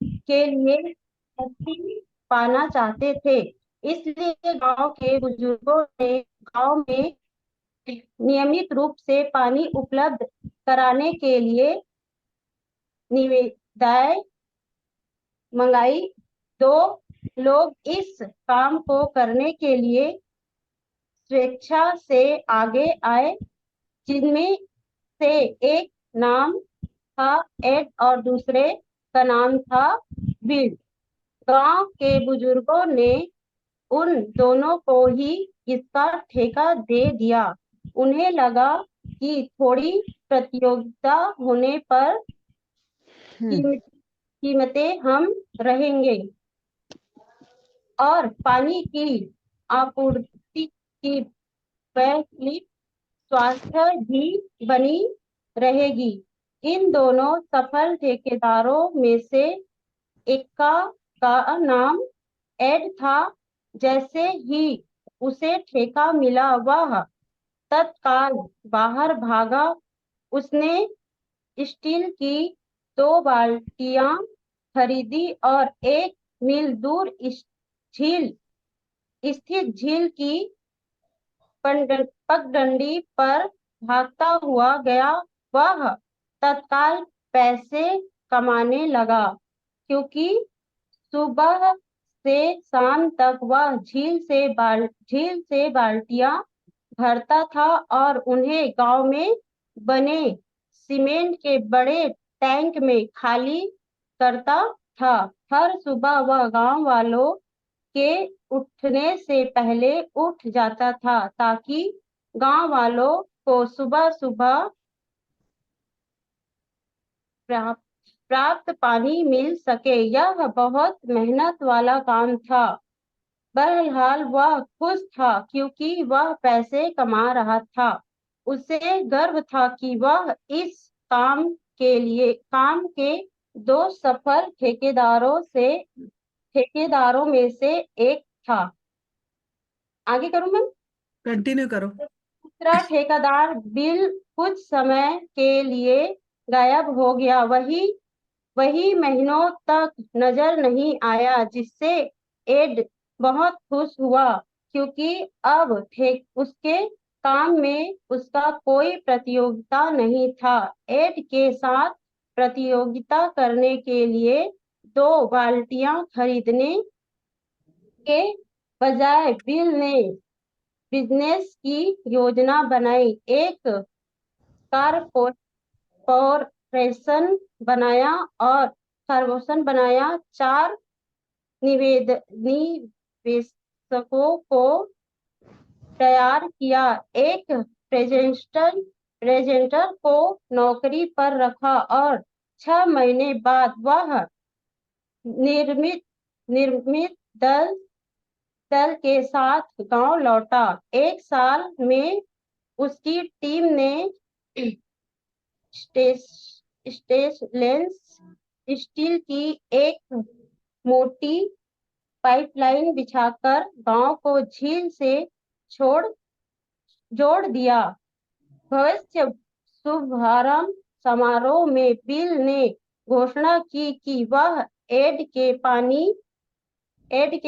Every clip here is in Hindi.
के लिए मुक्ति पाना चाहते थे। इसलिए गांव के बुजुर्गों ने गांव में नियमित रूप से पानी उपलब्ध कराने के लिए निविदाएं मंगाई। दो लोग इस काम को करने के लिए स्वेच्छा से आगे आए, जिनमें से एक नाम था एड और दूसरे का नाम था बिल। गांव के बुजुर्गों ने उन दोनों को ही इसका ठेका दे दिया। उन्हें लगा कि थोड़ी प्रतियोगिता होने पर हम्म। कीमत कीमतें हम रहेंगे और पानी की आपूर्ति की वैकल्पिक स्वास्थ्य भी बनी रहेगी। इन दोनों सफल ठेकेदारों में से एक का नाम एड था। जैसे ही उसे ठेका मिला, वह तत्काल बाहर भागा। उसने स्टील की 2 बाल्टियां खरीदी और एक मील दूर झील स्थित झील की पगडंडी पर भागता हुआ गया। वह तत्काल पैसे कमाने लगा, क्योंकि सुबह से शाम तक वह झील से बाल्टियां भरता था और उन्हें गांव में बने सीमेंट के बड़े टैंक में खाली करता था। हर सुबह वह गांव वालों के उठने से पहले उठ जाता था, ताकि गांव वालों को सुबह सुबह प्राप्त प्राप्त पानी मिल सके। यह बहुत मेहनत वाला काम था। बहरहाल वह खुश था, क्योंकि वह पैसे कमा रहा था। उसे गर्व था कि वह इस काम के 2 सफल ठेकेदारों में से एक था। आगे करूं मैं। कंटिन्यू करो। दूसरा ठेकेदार बिल कुछ समय के लिए गायब हो गया। वही वही महीनों तक नजर नहीं आया, जिससे एड बहुत खुश हुआ, क्योंकि अब उसके काम में उसका कोई प्रतियोगिता नहीं था। एड के साथ प्रतियोगिता करने के लिए 2 बाल्टियां खरीदने के बजाय बिल ने बिजनेस की योजना बनाई। एक कारपोरेशन बनाया और कारपोरेशन बनाया। 4 निवेशकों को तैयार किया। एक प्रेजेंटर को नौकरी पर रखा और 6 महीने बाद वह निर्मित निर्मित दल के साथ गांव लौटा। 1 साल में उसकी टीम ने स्टेनलेस स्टील की एक मोटी पाइपलाइन बिछाकर गांव को झील से छोड़ जोड़ दिया। भविष्य शुभारंभ समारोह में बिल ने घोषणा की कि वह एड के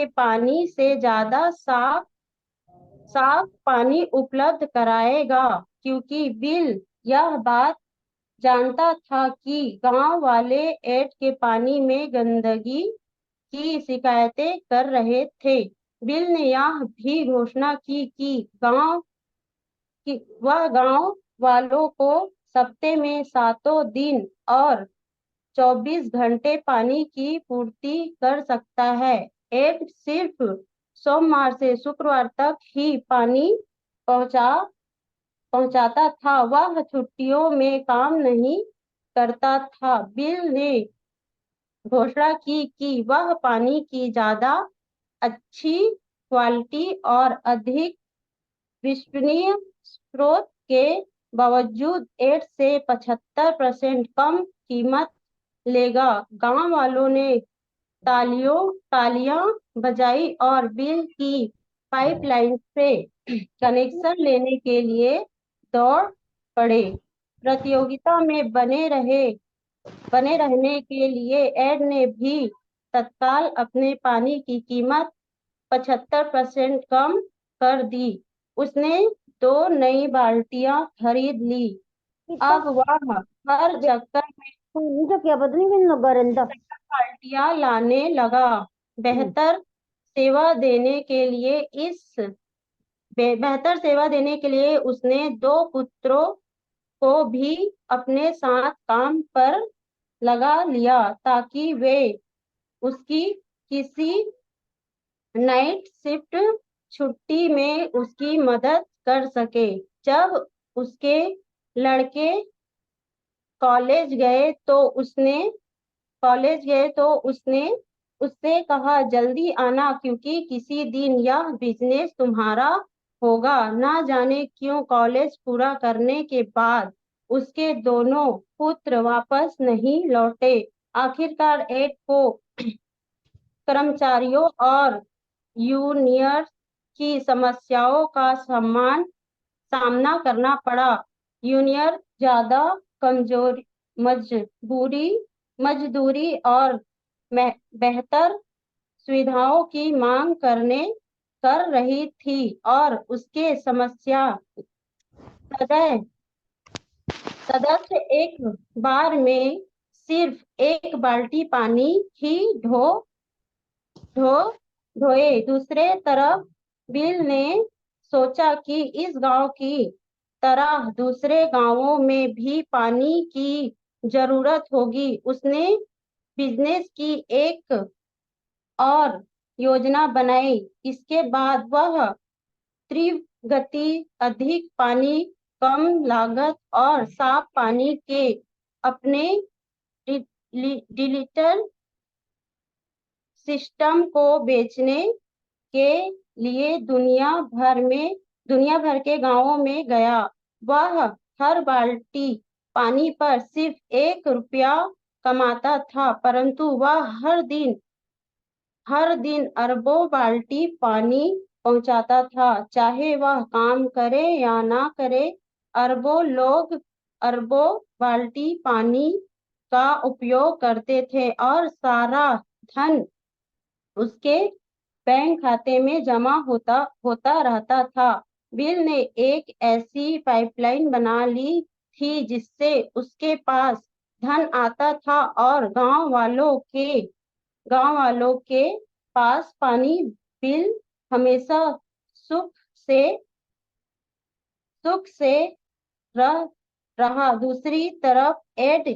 पानी से ज्यादा साफ पानी उपलब्ध कराएगा, क्योंकि बिल यह बात जानता था कि गांव वाले एड के पानी में गंदगी की शिकायतें कर रहे थे। बिल ने यह भी घोषणा की कि वह गांव वालों को सप्ते में 7 दिन और 24 घंटे पानी की पूर्ति कर सकता है। एड सिर्फ सोमवार से शुक्रवार तक ही पानी पहुंचा पहुंचाता था। वह छुट्टियों में काम नहीं करता था। बिल ने घोषणा की कि वह पानी की ज्यादा अच्छी क्वालिटी और अधिक विश्वसनीय स्रोत के बावजूद 8 से 75% कम कीमत लेगा। गांव वालों ने तालियां बजाई और बिल की पाइपलाइन से कनेक्शन लेने के लिए दौड़ पड़े। प्रतियोगिता में बने रहे बने रहने के लिए एड ने भी तत्काल अपने पानी की कीमत 75% कम कर दी। उसने 2 नई बाल्टियां खरीद ली। अब वह हर चक्कर में तो क्या पता नहीं किन लोग गरिंदा बाल्टियां लाने लगा। बेहतर सेवा देने के लिए इस बेहतर सेवा देने के लिए उसने 2 पुत्रों को भी अपने साथ काम पर लगा लिया ताकि वे उसकी किसी नाइट शिफ्ट छुट्टी में उसकी मदद कर सके। जब उसके लड़के कॉलेज गए तो उसने उससे कहा जल्दी आना क्योंकि किसी दिन यह बिजनेस तुम्हारा होगा। ना जाने क्यों कॉलेज पूरा करने के बाद उसके दोनों पुत्र वापस नहीं लौटे। आखिरकार एड को कर्मचारियों और यूनियन की समस्याओं का सामना करना पड़ा। यूनियन ज्यादा कमजोर मजबूरी मजदूरी और बेहतर सुविधाओं की मांग कर रही थी और उसके समस्या सदैव सदस्य एक बार में सिर्फ एक बाल्टी पानी ही धो धोए। दूसरे तरफ बिल ने सोचा कि इस गांव की तरह दूसरे गांवों में भी पानी की जरूरत होगी। उसने बिजनेस की एक और योजना बनाई। इसके बाद वह तीव्र गति, अधिक पानी, कम लागत और साफ पानी के अपने डिजिटल सिस्टम को बेचने के लिए दुनिया भर के गांवों में गया। वह हर बाल्टी पानी पर सिर्फ ₹1 कमाता था, परंतु वह हर दिन अरबों बाल्टी पानी पहुंचाता था। चाहे वह काम करे या ना करे, अरबों लोग अरबों बाल्टी पानी का उपयोग करते थे और सारा धन उसके बैंक खाते में जमा होता रहता था। बिल ने एक ऐसी पाइपलाइन बना ली थी जिससे उसके पास धन आता था और गांव वालों के पास पानी। बिल हमेशा सुख से सुख से रह रहा। दूसरी तरफ एड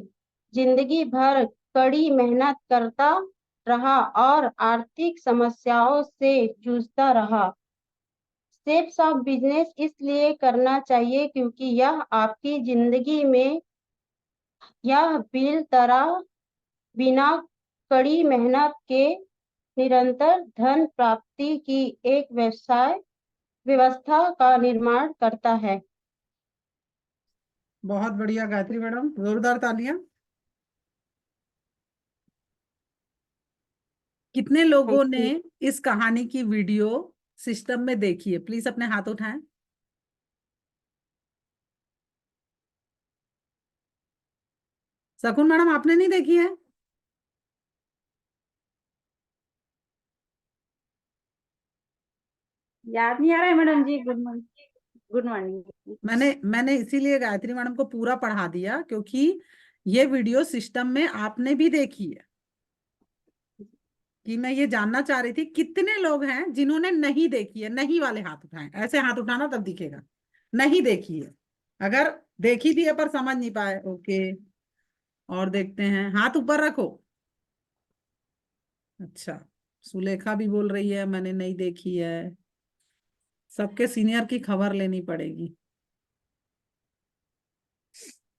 जिंदगी भर कड़ी मेहनत करता रहा और आर्थिक समस्याओं से जूझता रहा। स्टेप्स ऑफ बिजनेस इसलिए करना चाहिए क्योंकि यह आपकी जिंदगी में यह बिल तरह बिना कड़ी मेहनत के निरंतर धन प्राप्ति की एक व्यवस्था का निर्माण करता है। बहुत बढ़िया गायत्री मैडम, जोरदार तालियां। कितने लोगों ने इस कहानी की वीडियो सिस्टम में देखी है? प्लीज अपने हाथ उठाएं। शकुन मैडम, आपने नहीं देखी है? याद नहीं आ रहा है मैडम जी। Good morning. मैंने इसीलिए गायत्री मैडम को पूरा पढ़ा दिया क्योंकि ये वीडियो सिस्टम में आपने भी देखी है। कि मैं ये जानना चाह रही थी कितने लोग हैं जिन्होंने नहीं देखी है। नहीं वाले हाथ उठाएं, ऐसे हाथ उठाना तब दिखेगा। नहीं देखी है। अगर देखी भी है पर समझ नहीं पाए, ओके। और देखते हैं, हाथ ऊपर रखो। अच्छा, सुलेखा भी बोल रही है मैंने नहीं देखी है। सबके सीनियर की खबर लेनी पड़ेगी।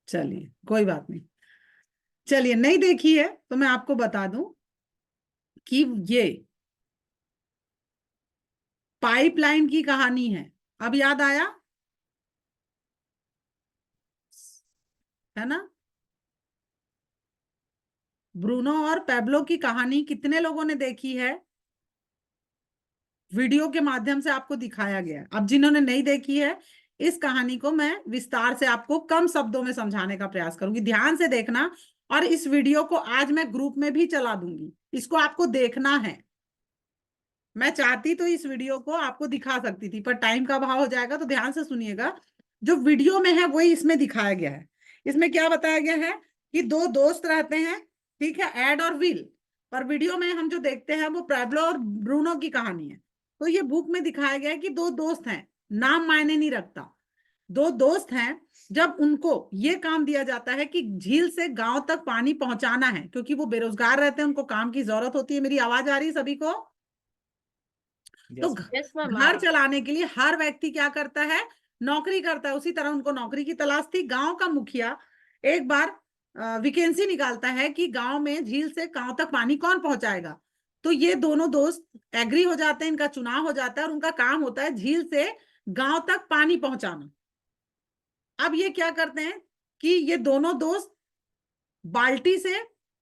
चलिए, कोई बात नहीं। चलिए, नहीं देखी है तो मैं आपको बता दूं कि ये पाइपलाइन की कहानी है। अब याद आया है ना? ब्रूनो और पैब्लो की कहानी कितने लोगों ने देखी है? वीडियो के माध्यम से आपको दिखाया गया है। अब जिन्होंने नहीं देखी है, इस कहानी को मैं विस्तार से आपको कम शब्दों में समझाने का प्रयास करूंगी। ध्यान से देखना और इस वीडियो को आज मैं ग्रुप में भी चला दूंगी, इसको आपको देखना है। मैं चाहती तो इस वीडियो को आपको दिखा सकती थी, पर टाइम का अभाव हो जाएगा, तो ध्यान से सुनिएगा। जो वीडियो में है वही इसमें दिखाया गया है। इसमें क्या बताया गया है कि दो दोस्त रहते हैं, ठीक है, एड और विल। पर वीडियो में हम जो देखते हैं वो पैब्लो और ब्रूनो की कहानी है। तो ये बुक में दिखाया गया है कि दो दोस्त हैं, नाम मायने नहीं रखता, दो दोस्त हैं। जब उनको ये काम दिया जाता है कि झील से गांव तक पानी पहुंचाना है, क्योंकि वो बेरोजगार रहते हैं, उनको काम की जरूरत होती है। मेरी आवाज आ रही है सभी को? तो यस मैम। घर चलाने के लिए हर व्यक्ति क्या करता है, नौकरी करता है। उसी तरह उनको नौकरी की तलाश थी। गांव का मुखिया एक बार वैकेंसी निकालता है कि गांव में झील से गांव तक पानी कौन पहुंचाएगा। तो ये दोनों दोस्त एग्री हो जाते हैं, इनका चुनाव हो जाता है और उनका काम होता है झील से गांव तक पानी पहुंचाना। अब ये क्या करते हैं कि ये दोनों दोस्त बाल्टी से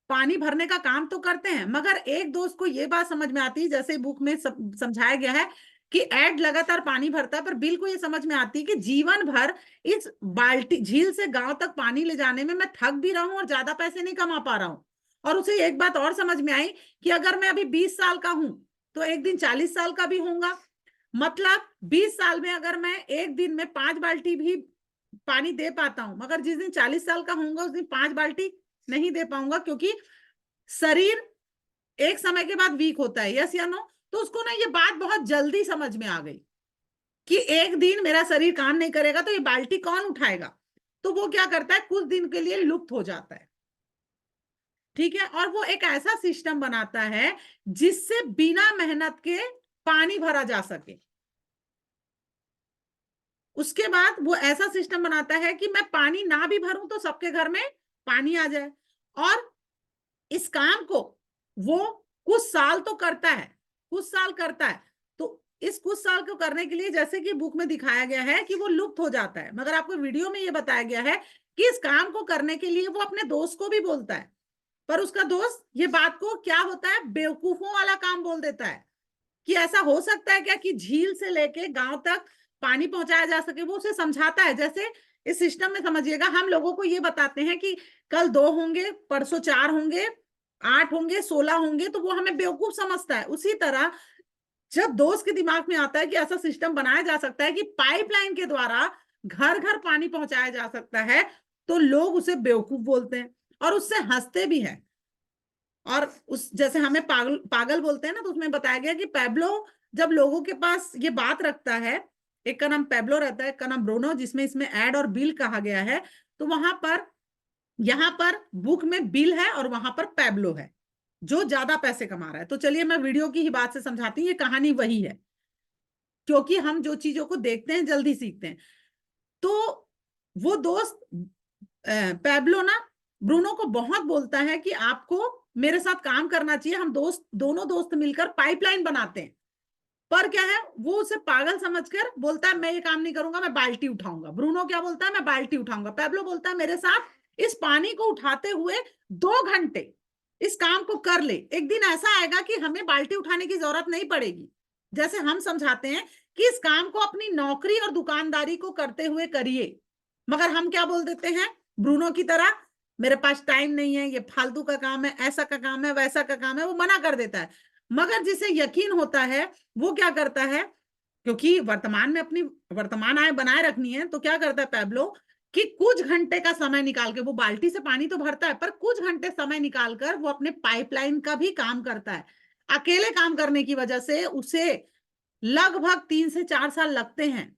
पानी भरने का काम तो करते हैं, मगर एक दोस्त को ये बात समझ में आती है, जैसे बुक में समझाया गया है कि एड लगातार पानी भरता है, पर बिल को ये समझ में आती है कि जीवन भर इस बाल्टी झील से गांव तक पानी ले जाने में मैं थक भी रहा हूं और ज्यादा पैसे नहीं कमा पा रहा हूं। और उसे एक बात और समझ में आई कि अगर मैं अभी 20 साल का हूं तो एक दिन 40 साल का भी होऊंगा। मतलब 20 साल में अगर मैं एक दिन में 5 बाल्टी भी पानी दे पाता हूं, मगर जिस दिन 40 साल का होऊंगा उस दिन 5 बाल्टी नहीं दे पाऊंगा, क्योंकि शरीर एक समय के बाद वीक होता है। यस या नो? तो उसको ना ये बात बहुत जल्दी समझ में आ गई कि एक दिन मेरा शरीर काम नहीं करेगा तो ये बाल्टी कौन उठाएगा। तो वो क्या करता है, कुछ दिन के लिए लुप्त हो जाता है, ठीक है। और वो एक ऐसा सिस्टम बनाता है जिससे बिना मेहनत के पानी भरा जा सके। उसके बाद वो ऐसा सिस्टम बनाता है कि मैं पानी ना भी भरूं तो सबके घर में पानी आ जाए। और इस काम को वो कुछ साल तो करता है, कुछ साल करता है। तो इस कुछ साल को करने के लिए, जैसे कि बुक में दिखाया गया है कि वो लुप्त हो जाता है, मगर आपको वीडियो में ये बताया गया है कि इस काम को करने के लिए वो अपने दोस्त को भी बोलता है, पर उसका दोस्त ये बात को क्या होता है, बेवकूफों वाला काम बोल देता है कि ऐसा हो सकता है क्या कि झील से लेके गांव तक पानी पहुंचाया जा सके। वो उसे समझाता है, जैसे इस सिस्टम में समझिएगा, हम लोगों को ये बताते हैं कि कल 2 होंगे, परसों 4 होंगे, 8 होंगे, 16 होंगे, तो वो हमें बेवकूफ समझता है। उसी तरह जब दोस्त के दिमाग में आता है कि ऐसा सिस्टम बनाया जा सकता है कि पाइपलाइन के द्वारा घर घर पानी पहुंचाया जा सकता है, तो लोग उसे बेवकूफ बोलते हैं और उससे हंसते भी हैं। और उस जैसे हमें पागल पागल बोलते हैं ना, तो उसमें बताया गया कि पैब्लो जब लोगों के पास ये बात रखता है, एक का नाम पैब्लो रहता है, एक का नाम ब्रूनो, जिसमें इसमें एड और बिल कहा गया है। तो वहां पर, यहां पर बुक में बिल है और वहां पर पैब्लो है जो ज्यादा पैसे कमा रहा है। तो चलिए मैं वीडियो की ही बात से समझाती हूँ, ये कहानी वही है, क्योंकि हम जो चीजों को देखते हैं जल्दी सीखते हैं। तो वो दोस्त पैब्लो ना ब्रूनो को बहुत बोलता है कि आपको मेरे साथ काम करना चाहिए, हम दोनों दोस्त मिलकर पाइपलाइन बनाते हैं। पर क्या है, वो उसे पागल समझकर बोलता है मैं ये काम नहीं करूंगा, मैं बाल्टी उठाऊंगा। ब्रूनो क्या बोलता है, मैं बाल्टी उठाऊंगा। पैब्लो बोलता है मेरे साथ इस पानी को उठाते हुए 2 घंटे इस काम को कर ले, एक दिन ऐसा आएगा कि हमें बाल्टी उठाने की जरूरत नहीं पड़ेगी। जैसे हम समझाते हैं कि इस काम को अपनी नौकरी और दुकानदारी को करते हुए करिए, मगर हम क्या बोल देते हैं, ब्रूनो की तरह, मेरे पास टाइम नहीं है, ये फालतू का काम है, ऐसा का काम है, वैसा का काम है, वो मना कर देता है। मगर जिसे यकीन होता है वो क्या करता है, क्योंकि वर्तमान में अपनी वर्तमान आय बनाए रखनी है, तो क्या करता है पैब्लो कि कुछ घंटे का समय निकाल के, वो बाल्टी से पानी तो भरता है पर कुछ घंटे समय निकालकर वो अपने पाइपलाइन का भी काम करता है। अकेले काम करने की वजह से उसे लगभग 3 से 4 साल लगते हैं।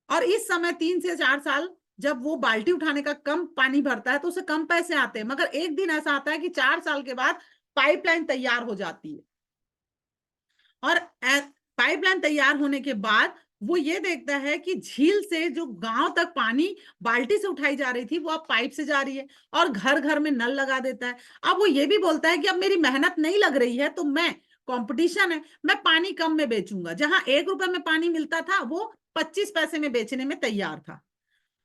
और इस समय 3 से 4 साल जब वो बाल्टी उठाने का कम पानी भरता है तो उसे कम पैसे आते हैं। मगर एक दिन ऐसा आता है कि 4 साल के बाद पाइपलाइन तैयार हो जाती है, और पाइपलाइन तैयार होने के बाद वो ये देखता है कि झील से जो गांव तक पानी बाल्टी से उठाई जा रही थी वो अब पाइप से जा रही है, और घर घर में नल लगा देता है। अब वो ये भी बोलता है कि अब मेरी मेहनत नहीं लग रही है, तो मैं, कंपटीशन है, मैं पानी कम में बेचूंगा। जहां 1 रुपए में पानी मिलता था वो 25 पैसे में बेचने में तैयार था।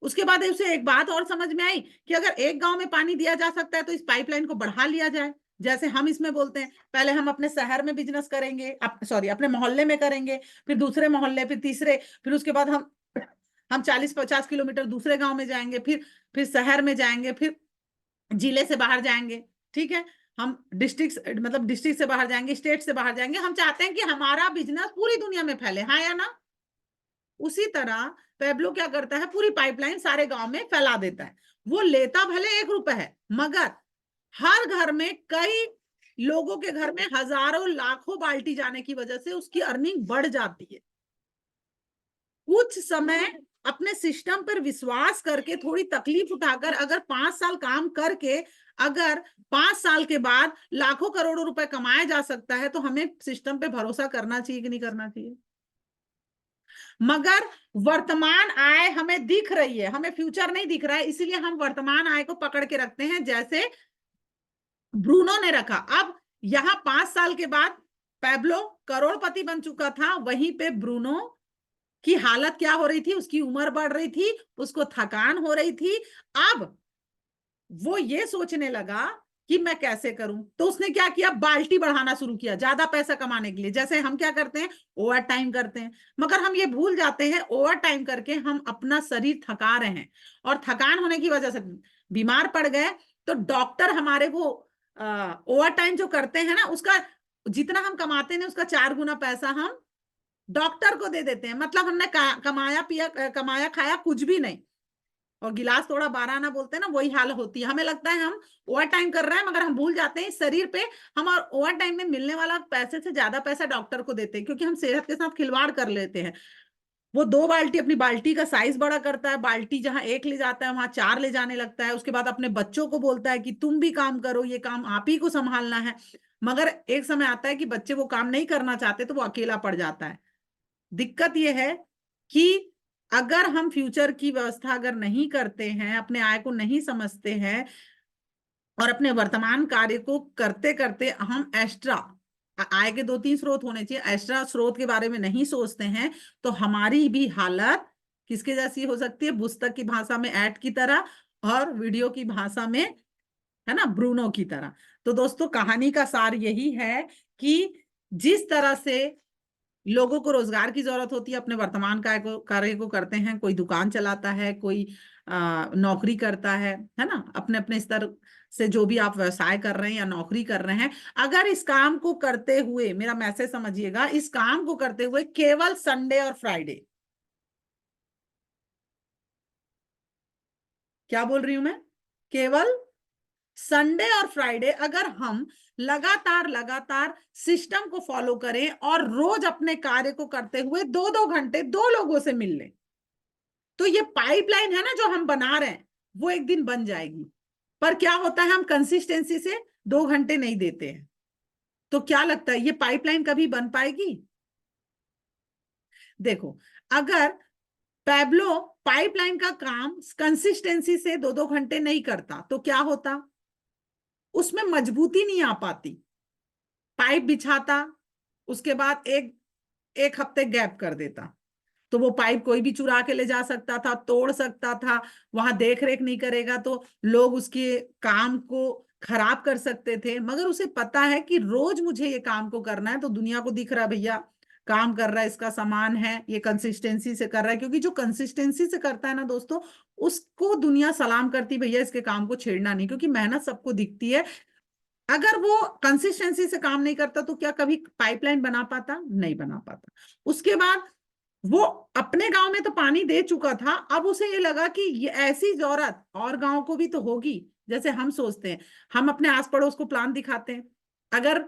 उसके बाद उसे एक बात और समझ में आई कि अगर एक गांव में पानी दिया जा सकता है तो इस पाइपलाइन को बढ़ा लिया जाए। जैसे हम इसमें बोलते हैं, पहले हम अपने शहर में बिजनेस करेंगे, अपने मोहल्ले में करेंगे, फिर दूसरे मोहल्ले, फिर तीसरे, फिर उसके बाद हम 40-50 किलोमीटर दूसरे गांव में जाएंगे, फिर शहर में जाएंगे, फिर जिले से बाहर जाएंगे, ठीक है, हम डिस्ट्रिक्ट मतलब डिस्ट्रिक्ट से बाहर जाएंगे, स्टेट से बाहर जाएंगे, हम चाहते हैं कि हमारा बिजनेस पूरी दुनिया में फैले, हाँ या ना। उसी तरह पेब्लो क्या करता है, पूरी पाइपलाइन सारे गांव में फैला देता है। वो लेता भले 1 रुपए है, मगर हर घर में कई लोगों के घर में हजारों लाखों बाल्टी जाने की वजह से उसकी अर्निंग बढ़ जाती है। कुछ समय अपने सिस्टम पर विश्वास करके, थोड़ी तकलीफ उठाकर, अगर 5 साल काम करके अगर 5 साल के बाद लाखों करोड़ों रुपए कमाया जा सकता है, तो हमें सिस्टम पे भरोसा करना चाहिए कि नहीं करना चाहिए। मगर वर्तमान आय हमें दिख रही है, हमें फ्यूचर नहीं दिख रहा है, इसीलिए हम वर्तमान आय को पकड़ के रखते हैं, जैसे ब्रूनो ने रखा। अब यहां 5 साल के बाद पेब्लो करोड़पति बन चुका था, वहीं पे ब्रूनो की हालत क्या हो रही थी, उसकी उम्र बढ़ रही थी, उसको थकान हो रही थी। अब वो ये सोचने लगा कि मैं कैसे करूं, तो उसने क्या किया, बाल्टी बढ़ाना शुरू किया ज्यादा पैसा कमाने के लिए। जैसे हम क्या करते हैं, ओवर टाइम करते हैं, मगर हम ये भूल जाते हैं ओवर टाइम करके हम अपना शरीर थका रहे हैं, और थकान होने की वजह से बीमार पड़ गए। तो डॉक्टर हमारे को ओवर टाइम जो करते हैं ना, उसका जितना हम कमाते हैं उसका 4 गुना पैसा हम डॉक्टर को दे देते हैं। मतलब हमने कमाया खाया कुछ भी नहीं, और गिलास थोड़ा 12 आना बोलते हैं ना, वही हाल होती है। हमें लगता है हम ओवर टाइम कर रहे हैं, मगर हम भूल जाते हैं शरीर पे हम और ओवर टाइम में मिलने वाला पैसे से ज्यादा पैसा डॉक्टर को देते हैं, क्योंकि हम सेहत के साथ खिलवाड़ कर लेते हैं। वो 2 बाल्टी, अपनी बाल्टी का साइज बड़ा करता है, बाल्टी जहां 1 ले जाता है वहां 4 ले जाने लगता है। उसके बाद अपने बच्चों को बोलता है कि तुम भी काम करो, ये काम आप ही को संभालना है। मगर एक समय आता है कि बच्चे वो काम नहीं करना चाहते, तो वो अकेला पड़ जाता है। दिक्कत यह है कि अगर हम फ्यूचर की व्यवस्था अगर नहीं करते हैं, अपने आय को नहीं समझते हैं, और अपने वर्तमान कार्य को करते करते हम एक्स्ट्रा आय के 2-3 स्रोत होने चाहिए, एक्स्ट्रा स्रोत के बारे में नहीं सोचते हैं, तो हमारी भी हालत किसके जैसी हो सकती है, पुस्तक की भाषा में ऐड की तरह, और वीडियो की भाषा में है ना ब्रूनो की तरह। तो दोस्तों, कहानी का सार यही है कि जिस तरह से लोगों को रोजगार की जरूरत होती है, अपने वर्तमान कार्य को करते हैं, कोई दुकान चलाता है, कोई नौकरी करता है ना, अपने अपने स्तर से जो भी आप व्यवसाय कर रहे हैं या नौकरी कर रहे हैं, अगर इस काम को करते हुए, मेरा मैसेज समझिएगा, इस काम को करते हुए केवल संडे और फ्राइडे, क्या बोल रही हूं मैं, केवल संडे और फ्राइडे अगर हम लगातार लगातार सिस्टम को फॉलो करें और रोज अपने कार्य को करते हुए 2-2 घंटे 2 लोगों से मिल लें, तो ये पाइपलाइन है ना जो हम बना रहे हैं, वो एक दिन बन जाएगी। पर क्या होता है, हम कंसिस्टेंसी से 2 घंटे नहीं देते हैं। तो क्या लगता है, ये पाइपलाइन कभी बन पाएगी? देखो, अगर पैब्लो पाइपलाइन का काम कंसिस्टेंसी से 2-2 घंटे नहीं करता, तो क्या होता, उसमें मजबूती नहीं आ पाती। पाइप बिछाता, उसके बाद एक एक हफ्ते गैप कर देता, तो वो पाइप कोई भी चुरा के ले जा सकता था, तोड़ सकता था, वहां देख रेख नहीं करेगा तो लोग उसके काम को खराब कर सकते थे। मगर उसे पता है कि रोज मुझे ये काम को करना है, तो दुनिया को दिख रहा है भैया काम कर रहा है, इसका सामान है, ये कंसिस्टेंसी से कर रहा है। क्योंकि जो कंसिस्टेंसी से करता है ना दोस्तों, उसको दुनिया सलाम करती, भैया इसके काम को छेड़ना नहीं, क्योंकि मेहनत सबको दिखती है। अगर वो कंसिस्टेंसी से काम नहीं करता, तो क्या कभी पाइपलाइन बना पाता? नहीं बना पाता। उसके बाद वो अपने गांव में तो पानी दे चुका था, अब उसे ये लगा कि ये ऐसी जरूरत और गांव को भी तो होगी। जैसे हम सोचते हैं, हम अपने आस पड़ोस को प्लान दिखाते हैं, अगर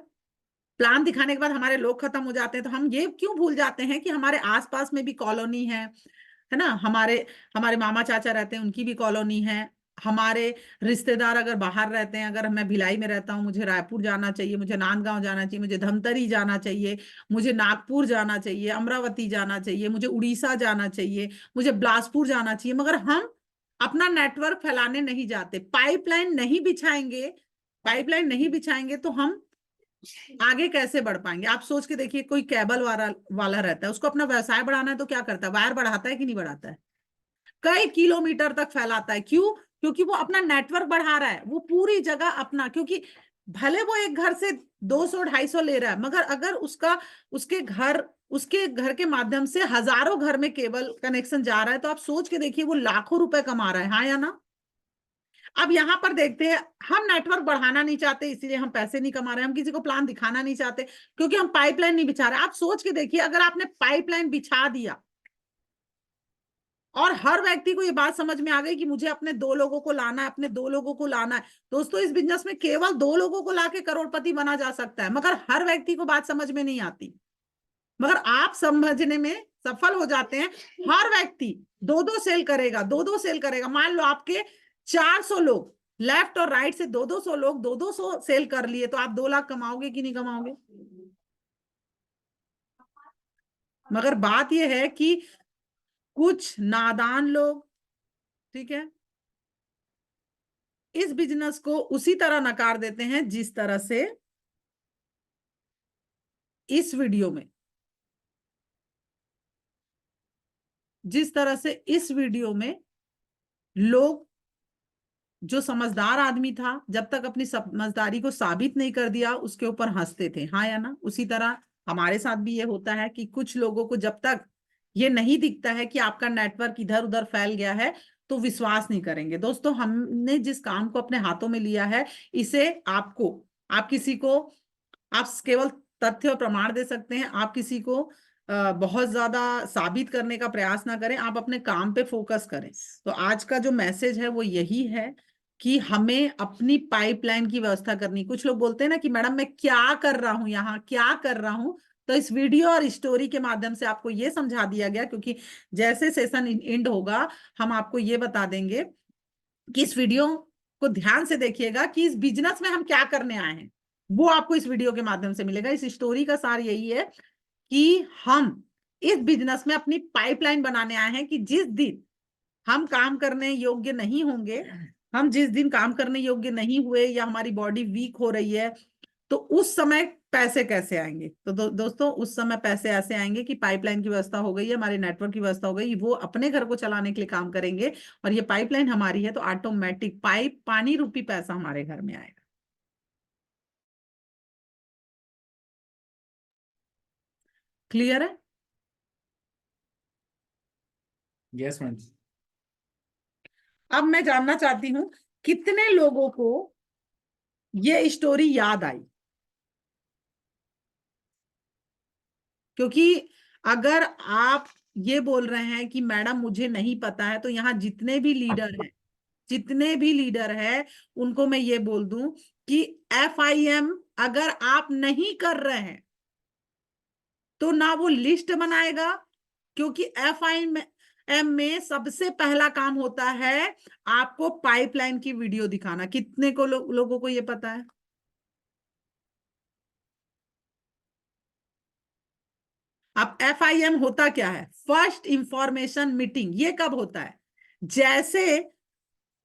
प्लान दिखाने के बाद हमारे लोग खत्म हो जाते हैं, तो हम ये क्यों भूल जाते हैं कि हमारे आसपास में भी कॉलोनी है ना, हमारे हमारे मामा चाचा रहते हैं, उनकी भी कॉलोनी है, हमारे रिश्तेदार अगर बाहर रहते हैं, अगर मैं भिलाई में रहता हूँ, मुझे रायपुर जाना चाहिए, मुझे नांदगांव जाना चाहिए, मुझे धमतरी जाना चाहिए, मुझे नागपुर जाना चाहिए, अमरावती जाना चाहिए, मुझे उड़ीसा जाना चाहिए, मुझे बिलासपुर जाना चाहिए, मगर हम अपना नेटवर्क फैलाने नहीं जाते। पाइपलाइन नहीं बिछाएंगे तो हम आगे कैसे बढ़ पाएंगे? आप सोच के देखिए, कोई केबल वाला रहता है, उसको अपना व्यवसाय बढ़ाना है तो क्या करता है, वायर बढ़ाता है कि नहीं बढ़ाता है, कई किलोमीटर तक फैलाता है। क्यों? क्योंकि वो अपना नेटवर्क बढ़ा रहा है, वो पूरी जगह अपना, क्योंकि भले वो एक घर से 200-250 ले रहा है, मगर अगर उसके घर के माध्यम से हजारों घर में केबल कनेक्शन जा रहा है, तो आप सोच के देखिए वो लाखों रुपए कमा रहा है, हाँ या ना। अब यहाँ पर देखते हैं, हम नेटवर्क बढ़ाना नहीं चाहते, इसीलिए हम पैसे नहीं कमा रहे, हम किसी को प्लान दिखाना नहीं चाहते क्योंकि हम पाइपलाइन नहीं बिछा रहे। आप सोच के देखिए, अगर आपने पाइपलाइन बिछा दिया और हर व्यक्ति को ये बात समझ में आ गई कि मुझे अपने 2 लोगों को लाना है, अपने 2 लोगों को लाना है। दोस्तों, इस बिजनेस में केवल 2 लोगों को लाके करोड़पति बना जा सकता है, मगर हर व्यक्ति को बात समझ में नहीं आती। मगर आप समझने में सफल हो जाते हैं। हर व्यक्ति 2-2 सेल करेगा, 2-2 सेल करेगा। मान लो आपके 400 लोग, लेफ्ट और राइट से 200 लोग 200 सेल कर लिए, तो आप 2 लाख कमाओगे कि नहीं कमाओगे? मगर बात यह है कि कुछ नादान लोग, ठीक है, इस बिजनेस को उसी तरह नकार देते हैं जिस तरह से इस वीडियो में, लोग, जो समझदार आदमी था, जब तक अपनी समझदारी को साबित नहीं कर दिया उसके ऊपर हंसते थे। हाँ या ना? उसी तरह हमारे साथ भी ये होता है कि कुछ लोगों को जब तक ये नहीं दिखता है कि आपका नेटवर्क इधर उधर फैल गया है तो विश्वास नहीं करेंगे। दोस्तों, हमने जिस काम को अपने हाथों में लिया है, इसे आप किसी को, आप केवल तथ्य और प्रमाण दे सकते हैं। आप किसी को बहुत ज्यादा साबित करने का प्रयास ना करें, आप अपने काम पे फोकस करें। तो आज का जो मैसेज है वो यही है कि हमें अपनी पाइपलाइन की व्यवस्था करनी। कुछ लोग बोलते हैं ना कि मैडम मैं क्या कर रहा हूं, यहाँ क्या कर रहा हूं। तो इस वीडियो और स्टोरी के माध्यम से आपको ये समझा दिया गया, क्योंकि जैसे सेशन एंड होगा हम आपको ये बता देंगे कि इस वीडियो को ध्यान से देखिएगा कि इस बिजनेस में हम क्या करने आए हैं, वो आपको इस वीडियो के माध्यम से मिलेगा। इस स्टोरी का सार यही है कि हम इस बिजनेस में अपनी पाइपलाइन बनाने आए हैं कि जिस दिन हम काम करने योग्य नहीं होंगे, हम जिस दिन काम करने योग्य नहीं हुए या हमारी बॉडी वीक हो रही है, तो उस समय पैसे कैसे आएंगे। तो दोस्तों, उस समय पैसे ऐसे आएंगे कि पाइपलाइन की व्यवस्था हो गई है, हमारे नेटवर्क की व्यवस्था हो गई, वो अपने घर को चलाने के लिए काम करेंगे और ये पाइपलाइन हमारी है, तो ऑटोमेटिक पानी रूपी पैसा हमारे घर में आएगा। क्लियर है? Yes ma'am. अब मैं जानना चाहती हूं कितने लोगों को ये स्टोरी याद आई, क्योंकि अगर आप ये बोल रहे हैं कि मैडम मुझे नहीं पता है, तो यहाँ जितने भी लीडर हैं उनको मैं ये बोल दूं कि FIM अगर आप नहीं कर रहे हैं तो ना वो लिस्ट बनाएगा, क्योंकि FIM में सबसे पहला काम होता है आपको पाइपलाइन की वीडियो दिखाना। कितने को लोगों को ये पता है? अब FIM होता क्या है? First information meeting. ये कब होता है? जैसे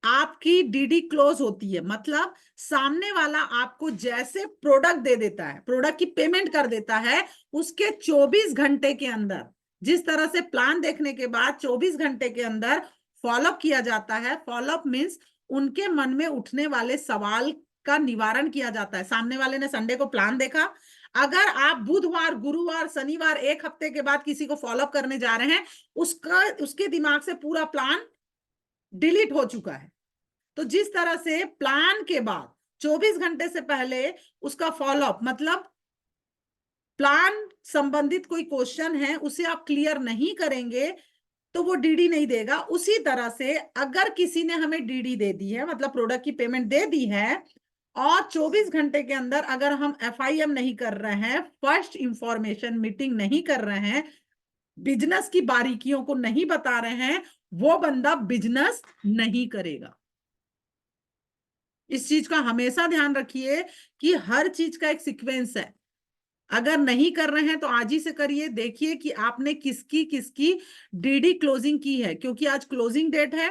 आपकी DD क्लोज होती है, मतलब सामने वाला आपको जैसे प्रोडक्ट दे देता है, प्रोडक्ट की पेमेंट कर देता है, उसके 24 घंटे के अंदर, जिस तरह से प्लान देखने के बाद 24 घंटे के अंदर फॉलोअप किया जाता है। फॉलोअप मीन्स उनके मन में उठने वाले सवाल का निवारण किया जाता है। सामने वाले ने संडे को प्लान देखा, अगर आप बुधवार, गुरुवार, शनिवार, एक हफ्ते के बाद किसी को फॉलोअप करने जा रहे हैं, उसके दिमाग से पूरा प्लान डिलीट हो चुका है। तो जिस तरह से प्लान के बाद 24 घंटे से पहले उसका फॉलोअप, मतलब प्लान संबंधित कोई क्वेश्चन है उसे आप क्लियर नहीं करेंगे तो वो DD नहीं देगा। उसी तरह से अगर किसी ने हमें DD दे दी है, मतलब प्रोडक्ट की पेमेंट दे दी है, और 24 घंटे के अंदर अगर हम FIM नहीं कर रहे हैं, फर्स्ट इंफॉर्मेशन मीटिंग नहीं कर रहे हैं, बिजनेस की बारीकियों को नहीं बता रहे हैं, वो बंदा बिजनेस नहीं करेगा। इस चीज का हमेशा ध्यान रखिए कि हर चीज का एक सीक्वेंस है। अगर नहीं कर रहे हैं तो आज ही से करिए। देखिए कि आपने किसकी किसकी DD क्लोजिंग की है, क्योंकि आज क्लोजिंग डेट है।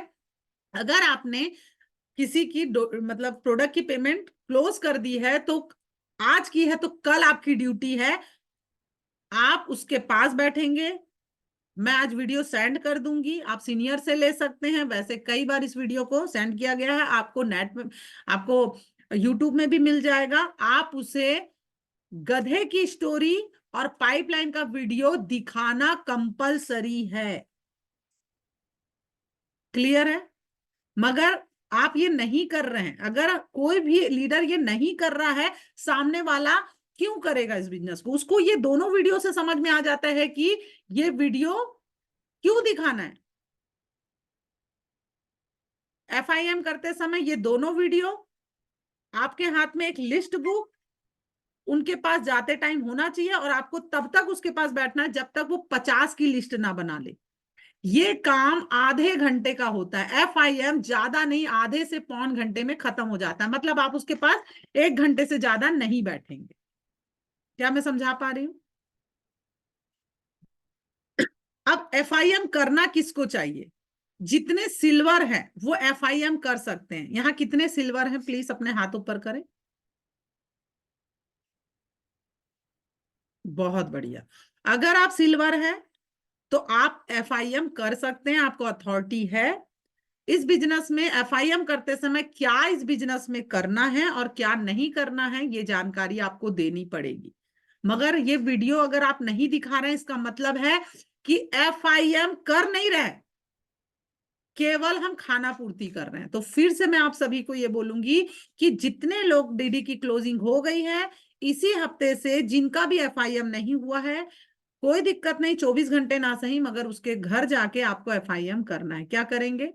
अगर आपने किसी की मतलब प्रोडक्ट की पेमेंट क्लोज कर दी है, तो आज की है, तो कल आपकी ड्यूटी है, आप उसके पास बैठेंगे। मैं आज वीडियो सेंड कर दूंगी, आप सीनियर से ले सकते हैं। वैसे कई बार इस वीडियो को सेंड किया गया है, आपको नेट में, आपको यूट्यूब में भी मिल जाएगा। आप उसे गधे की स्टोरी और पाइपलाइन का वीडियो दिखाना कंपलसरी है। क्लियर है? मगर आप ये नहीं कर रहे हैं, अगर कोई भी लीडर ये नहीं कर रहा है, सामने वाला क्यों करेगा इस बिजनेस को? उसको ये दोनों वीडियो से समझ में आ जाता है कि ये वीडियो क्यों दिखाना है। FIM करते समय ये दोनों वीडियो, आपके हाथ में एक लिस्ट बुक उनके पास जाते टाइम होना चाहिए, और आपको तब तक उसके पास बैठना है जब तक वो 50 की लिस्ट ना बना ले। ये काम आधे घंटे का होता है। FIM ज्यादा नहीं, आधे से पौन घंटे में खत्म हो जाता है। मतलब आप उसके पास 1 घंटे से ज्यादा नहीं बैठेंगे। क्या मैं समझा पा रही हूं? अब FIM करना किसको चाहिए? जितने सिल्वर हैं वो FIM कर सकते हैं। यहां कितने सिल्वर हैं? प्लीज अपने हाथ ऊपर करें। बहुत बढ़िया। अगर आप सिल्वर हैं तो आप FIM कर सकते हैं, आपको अथॉरिटी है। इस बिजनेस में FIM करते समय क्या इस बिजनेस में करना है और क्या नहीं करना है, ये जानकारी आपको देनी पड़ेगी। मगर ये वीडियो अगर आप नहीं दिखा रहे हैं, इसका मतलब है कि FIM कर नहीं रहे, केवल हम खाना पूर्ति कर रहे हैं। तो फिर से मैं आप सभी को ये बोलूंगी कि जितने लोग DD की क्लोजिंग हो गई है इसी हफ्ते से, जिनका भी FIM नहीं हुआ है, कोई दिक्कत नहीं, 24 घंटे ना सही मगर उसके घर जाके आपको FIM करना है। क्या करेंगे?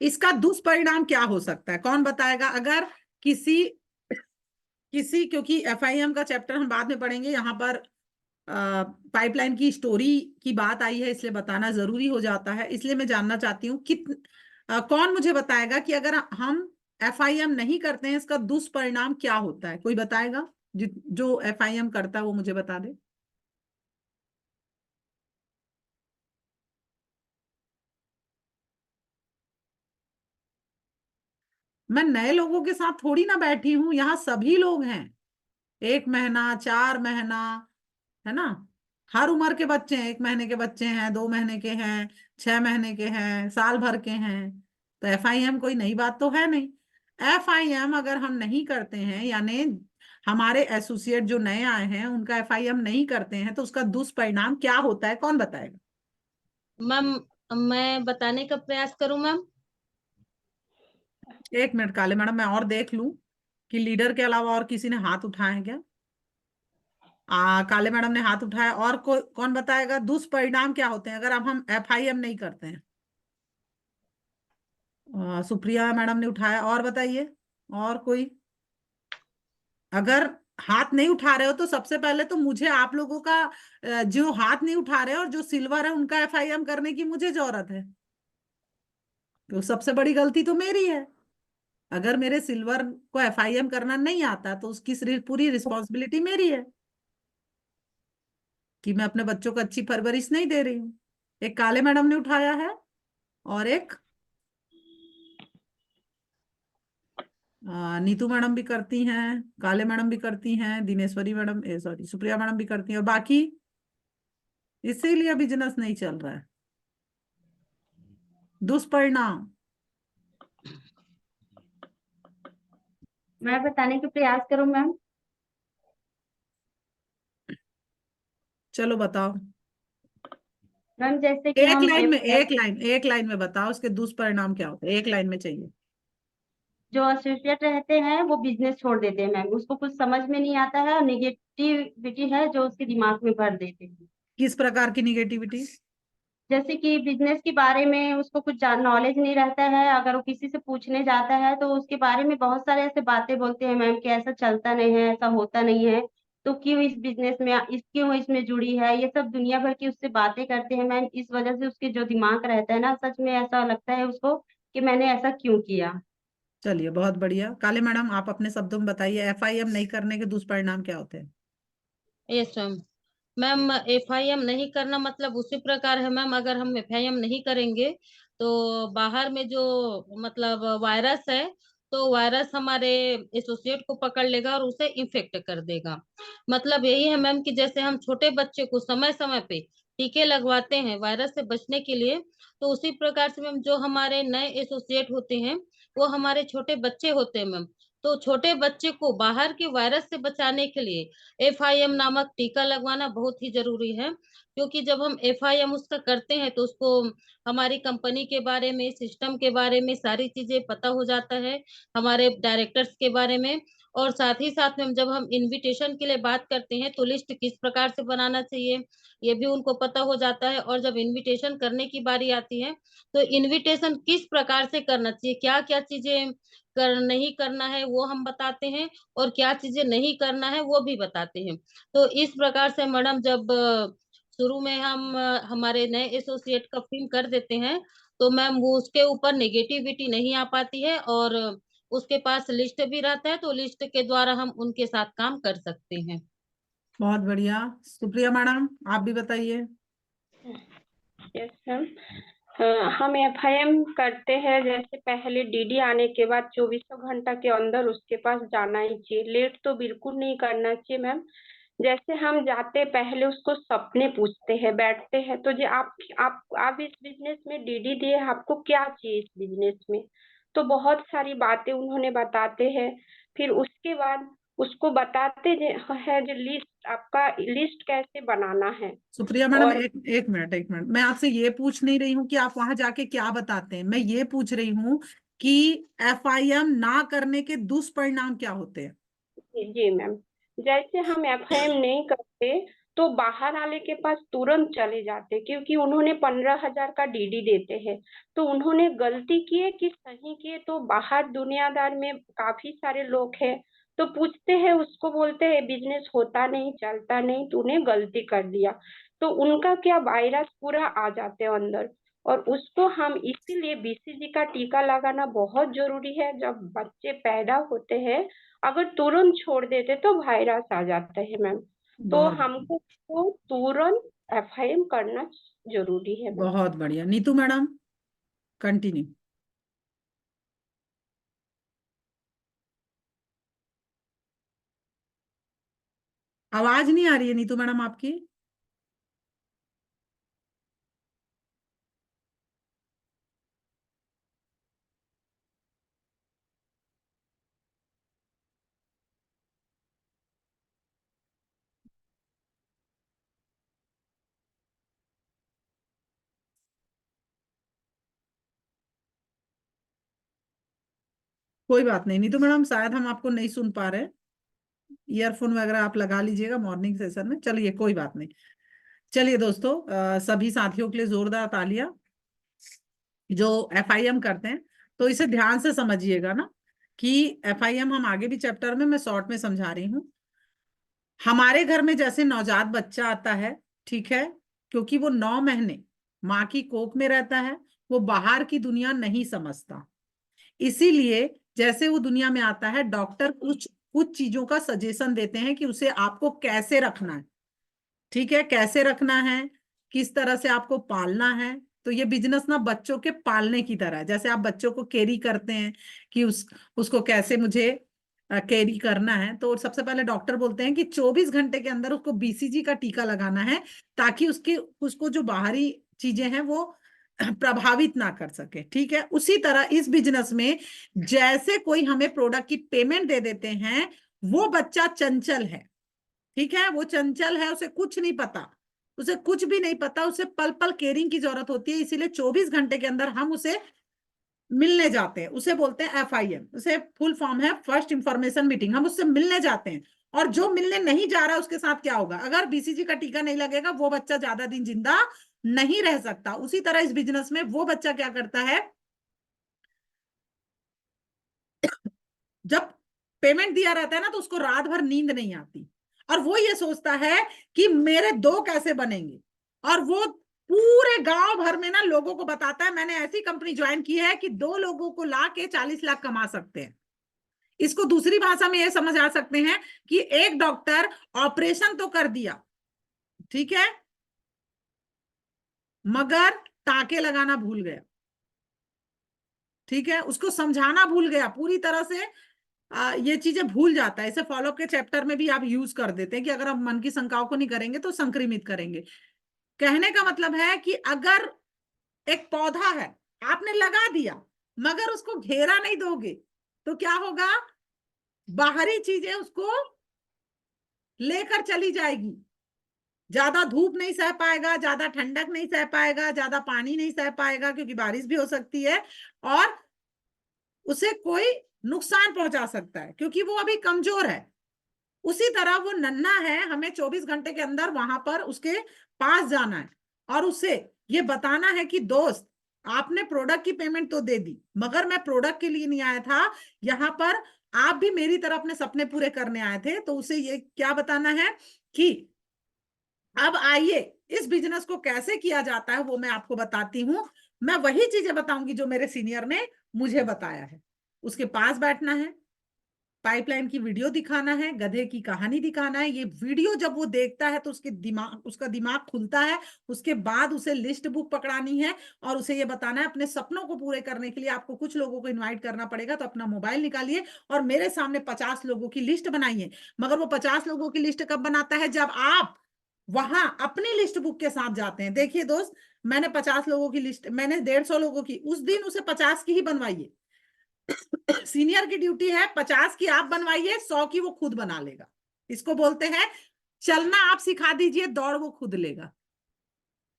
इसका दुष्परिणाम क्या हो सकता है, कौन बताएगा? अगर किसी किसी क्योंकि FIM का चैप्टर हम बाद में पढ़ेंगे, यहाँ पर पाइपलाइन की स्टोरी की बात आई है, इसलिए बताना जरूरी हो जाता है। इसलिए मैं जानना चाहती हूँ कौन मुझे बताएगा कि अगर हम FIM नहीं करते हैं इसका दुष्परिणाम क्या होता है? कोई बताएगा? जो FIM करता है वो मुझे बता दे। मैं नए लोगों के साथ थोड़ी ना बैठी हूं, यहाँ सभी लोग हैं। 1 महीना, 4 महीना, है ना, हर उम्र के बच्चे हैं। 1 महीने के बच्चे हैं, 2 महीने के हैं, 6 महीने के हैं, साल भर के हैं। तो FIM कोई नई बात तो है नहीं। FIM अगर हम नहीं करते हैं, यानी हमारे एसोसिएट जो नए आए हैं उनका FIM नहीं करते हैं, तो उसका दुष्परिणाम क्या होता है, कौन बताएगा? मैम मैं बताने का प्रयास करूं मैम। 1 मिनट काले मैडम, मैं और देख लूं कि लीडर के अलावा और किसी ने हाथ उठाए हैं क्या। काले मैडम ने हाथ उठाया, और कौन बताएगा दुष्परिणाम क्या होते हैं अगर अब हम FIM नहीं करते हैं? सुप्रिया मैडम ने उठाया, और बताइए, और कोई? अगर हाथ नहीं उठा रहे हो तो सबसे पहले तो मुझे आप लोगों का जो हाथ नहीं उठा रहे हो और जो सिल्वर है उनका FIM करने की मुझे जरूरत है। तो सबसे बड़ी गलती तो मेरी है। अगर मेरे सिल्वर को FIM करना नहीं आता तो उसकी पूरी रिस्पॉन्सिबिलिटी मेरी है कि मैं अपने बच्चों को अच्छी परवरिश नहीं दे रही हूँ। एक काले मैडम ने उठाया है, और एक नीतू मैडम भी करती हैं, काले मैडम भी करती हैं, Dineshwari madam, sorry Supriya madam भी करती हैं, और बाकी इसीलिए बिजनेस नहीं चल रहा है। दुष्परिणाम मैं बताने का प्रयास करूं मैम। चलो बताओ। मैम जैसे कि एक हम लाइन में, एक लाइन में बताओ उसके दुष्परिणाम क्या होते हैं, एक लाइन में चाहिए। जो एसोसिएट रहते हैं वो बिजनेस छोड़ देते हैं मैम, उसको कुछ समझ में नहीं आता है और निगेटिविटी है जो उसके दिमाग में भर देते हैं। किस प्रकार की निगेटिविटी? जैसे कि बिजनेस के बारे में उसको कुछ नॉलेज नहीं रहता है, अगर वो किसी से पूछने जाता है तो उसके बारे में बहुत सारे ऐसे बातें बोलते हैं मैम कि ऐसा चलता नहीं है, ऐसा होता नहीं है, तो क्यों इस बिजनेस में क्यों इसमें जुड़ी है, ये सब दुनिया भर की उससे बातें करते हैं मैम। इस वजह से उसके जो दिमाग रहता है ना, सच में ऐसा लगता है उसको कि मैंने ऐसा क्यों किया। चलिए बहुत बढ़िया। काले मैडम आप अपने शब्दों में बताइए FIM नहीं करने के दुष्परिणाम क्या होते हैं? Yes ma'am. मैम FIM नहीं करना मतलब उसी प्रकार है मैम, अगर हम FIM नहीं करेंगे तो बाहर में जो मतलब वायरस है, तो वायरस हमारे एसोसिएट को पकड़ लेगा और उसे इन्फेक्ट कर देगा। मतलब यही है मैम कि जैसे हम छोटे बच्चे को समय समय पे टीके लगवाते हैं वायरस से बचने के लिए, तो उसी प्रकार से मैम जो हमारे नए एसोसिएट होते हैं वो हमारे छोटे बच्चे होते हैं मैम। तो छोटे बच्चे को बाहर के वायरस से बचाने के लिए FIM नामक टीका लगवाना बहुत ही जरूरी है। क्योंकि जब हम FIM उसका करते हैं तो उसको हमारी कंपनी के बारे में, सिस्टम के बारे में सारी चीजें पता हो जाता है, हमारे डायरेक्टर्स के बारे में। और साथ ही साथ में जब हम इनविटेशन के लिए बात करते हैं तो लिस्ट किस प्रकार से बनाना चाहिए ये भी उनको पता हो जाता है। और जब इनविटेशन करने की बारी आती है तो इनविटेशन किस प्रकार से करना चाहिए, क्या क्या चीजें नहीं करना है वो हम बताते हैं, और क्या चीजें नहीं करना है वो भी बताते हैं। तो इस प्रकार से मैडम जब शुरू में हम हमारे नए एसोसिएट का फिल्म कर देते हैं तो मैम वो उसके ऊपर नेगेटिविटी नहीं आ पाती है, और उसके पास लिस्ट भी रहता है तो लिस्ट के द्वारा हम उनके साथ काम कर सकते हैं। बहुत बढ़िया। सुप्रिया मैडम, आप भी बताइए। Yes ma'am. हम FIM करते हैं, जैसे पहले DD आने के बाद 24 घंटा के अंदर उसके पास जाना ही चाहिए, लेट तो बिल्कुल नहीं करना चाहिए मैम। जैसे हम जाते पहले उसको सपने पूछते हैं, बैठते हैं तो जो आप इस बिजनेस में DD दिए, आपको क्या चाहिए इस बिजनेस में, तो बहुत सारी बातें उन्होंने बताते हैं। फिर उसके बाद उसको बताते हैं जो लिस्ट, आपका लिस्ट कैसे बनाना है। सुप्रिया मैडम, और एक मिनट, मैं आपसे ये पूछ नहीं रही हूँ कि आप वहां जाके क्या बताते हैं, मैं ये पूछ रही हूँ कि FIM ना करने के दुष्परिणाम क्या होते हैं। जी मैम, जैसे हम FIM नहीं करते तो बाहर वाले के पास तुरंत चले जाते, क्योंकि उन्होंने 15,000 का DD देते हैं। तो उन्होंने गलती की है कि सही की है, तो बाहर दुनियादार में काफी सारे लोग हैं, तो पूछते हैं, उसको बोलते हैं बिजनेस होता नहीं, चलता नहीं, तूने गलती कर दिया। तो उनका क्या, वायरस पूरा आ जाते हैं अंदर। और उसको हम इसीलिए BCG का टीका लगाना बहुत जरूरी है। जब बच्चे पैदा होते हैं, अगर तुरंत छोड़ देते तो वायरस आ जाता है मैम। तो बहुत हमको तो तुरंत FIM करना जरूरी है मैम। बहुत बढ़िया। Neetu madam, continue. आवाज नहीं आ रही है नीतू मैडम आपकी। कोई बात नहीं नीतू मैडम, शायद हम आपको नहीं सुन पा रहे। ईयरफोन वगैरह आप लगा लीजिएगा मॉर्निंग सेशन में। चलिए कोई बात नहीं। चलिए दोस्तों, सभी साथियों के लिए जोरदार तालियां जो FIM करते हैं। तो इसे ध्यान से समझिएगा ना कि FIM हम आगे भी चैप्टर में मैं शॉर्ट में समझा रही हूँ। हमारे घर में जैसे नवजात बच्चा आता है, ठीक है, क्योंकि वो 9 महीने माँ की कोख में रहता है, वो बाहर की दुनिया नहीं समझता। इसीलिए जैसे वो दुनिया में आता है, डॉक्टर कुछ कुछ चीजों का सजेशन देते हैं कि उसे आपको कैसे रखना है, ठीक है, कैसे रखना है, किस तरह से आपको पालना है। तो ये बिजनेस ना बच्चों के पालने की तरह है। जैसे आप बच्चों को कैरी करते हैं कि उसको कैसे मुझे कैरी करना है, तो सबसे पहले डॉक्टर बोलते हैं कि 24 घंटे के अंदर उसको BCG का टीका लगाना है, ताकि उसको जो बाहरी चीजें हैं वो प्रभावित ना कर सके, ठीक है। उसी तरह इस बिजनेस में जैसे कोई हमें प्रोडक्ट की पेमेंट दे देते हैं, वो बच्चा चंचल है, ठीक है, वो चंचल है, उसे कुछ नहीं पता, उसे कुछ भी नहीं पता, उसे पल पल केयरिंग की जरूरत होती है। इसीलिए 24 घंटे के अंदर हम उसे मिलने जाते हैं, उसे बोलते हैं FIM। उसे फुल फॉर्म है फर्स्ट इंफॉर्मेशन मीटिंग। हम उससे मिलने जाते हैं, और जो मिलने नहीं जा रहा है उसके साथ क्या होगा, अगर BCG का टीका नहीं लगेगा वो बच्चा ज्यादा दिन जिंदा नहीं रह सकता। उसी तरह इस बिजनेस में वो बच्चा क्या करता है, जब पेमेंट दिया रहता है ना तो उसको रात भर नींद नहीं आती, और वो ये सोचता है कि मेरे 2 कैसे बनेंगे, और वो पूरे गांव भर में ना लोगों को बताता है मैंने ऐसी कंपनी ज्वाइन की है कि 2 लोगों को ला के 40 लाख कमा सकते हैं। इसको दूसरी भाषा में ये समझ आ सकते हैं कि एक डॉक्टर ऑपरेशन तो कर दिया, ठीक है, मगर टाके लगाना भूल गया, ठीक है, उसको समझाना भूल गया, पूरी तरह से ये चीजें भूल जाता है। इसे फॉलोअप के चैप्टर में भी आप यूज कर देते हैं कि अगर आप मन की शंकाओं को नहीं करेंगे तो संक्रमित करेंगे। कहने का मतलब है कि अगर एक पौधा है, आपने लगा दिया मगर उसको घेरा नहीं दोगे तो क्या होगा, बाहरी चीजें उसको लेकर चली जाएगी। ज्यादा धूप नहीं सह पाएगा, ज्यादा ठंडक नहीं सह पाएगा, ज्यादा पानी नहीं सह पाएगा, क्योंकि बारिश भी हो सकती है और उसे कोई नुकसान पहुंचा सकता है, क्योंकि वो अभी कमजोर है। उसी तरह वो नन्हा है, हमें 24 घंटे के अंदर वहां पर उसके पास जाना है और उससे ये बताना है कि दोस्त, आपने प्रोडक्ट की पेमेंट तो दे दी, मगर मैं प्रोडक्ट के लिए नहीं आया था यहाँ पर, आप भी मेरी तरह अपने सपने पूरे करने आए थे। तो उसे ये क्या बताना है कि अब आइए इस बिजनेस को कैसे किया जाता है वो मैं आपको बताती हूँ। मैं वही चीजें बताऊंगी जो मेरे सीनियर ने मुझे बताया है। उसके पास बैठना है, पाइपलाइन की वीडियो दिखाना है, गधे की कहानी दिखाना है। ये वीडियो जब वो देखता है तो उसका दिमाग खुलता है। उसके बाद उसे लिस्ट बुक पकड़ानी है और उसे ये बताना है अपने सपनों को पूरे करने के लिए आपको कुछ लोगों को इनवाइट करना पड़ेगा। तो अपना मोबाइल निकालिए और मेरे सामने 50 लोगों की लिस्ट बनाइए। मगर वो 50 लोगों की लिस्ट कब बनाता है? जब आप वहां अपनी लिस्ट बुक के साथ जाते हैं। देखिए दोस्त, मैंने 50 लोगों की लिस्ट, मैंने 150 लोगों की, उस दिन उसे 50 की ही बनवाइए। सीनियर की ड्यूटी है 50 की आप बनवाइए, 100 की वो खुद बना लेगा। इसको बोलते हैं चलना आप सिखा दीजिए, दौड़ वो खुद लेगा।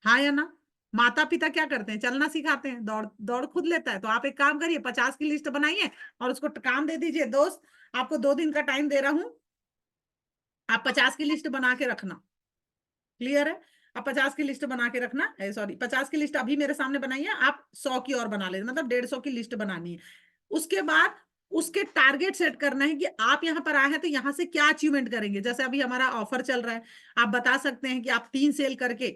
हाँ या ना? माता पिता क्या करते हैं? चलना सिखाते हैं, दौड़ दौड़ खुद लेता है। तो आप एक काम करिए, 50 की लिस्ट बनाइए और उसको काम दे दीजिए, दोस्त आपको 2 दिन का टाइम दे रहा हूं, आप 50 की लिस्ट बना के रखना। क्लियर है? आप 50 की लिस्ट बना के रखना, सॉरी 50 की लिस्ट अभी मेरे सामने बनाई है, आप 100 की और बना ले, मतलब 150 की लिस्ट बनानी है। उसके बाद उसके टारगेट सेट करना है कि आप यहाँ पर आए हैं तो यहाँ से क्या अचीवमेंट करेंगे। जैसे अभी हमारा ऑफर चल रहा है, आप बता सकते हैं कि आप 3 सेल करके,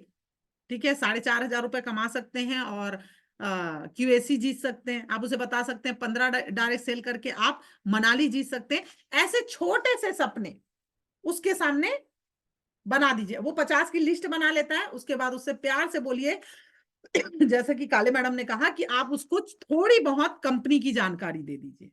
ठीक है, 4,500 रुपए कमा सकते हैं और QAC जीत सकते हैं। आप उसे बता सकते हैं 15 डायरेक्ट सेल करके आप मनाली जीत सकते हैं। ऐसे छोटे से सपने उसके सामने बना दीजिए। वो 50 की लिस्ट बना लेता है, उसके बाद उससे प्यार से बोलिए जैसे कि काले मैडम ने कहा कि आप उसको थोड़ी बहुत कंपनी की जानकारी दे दीजिए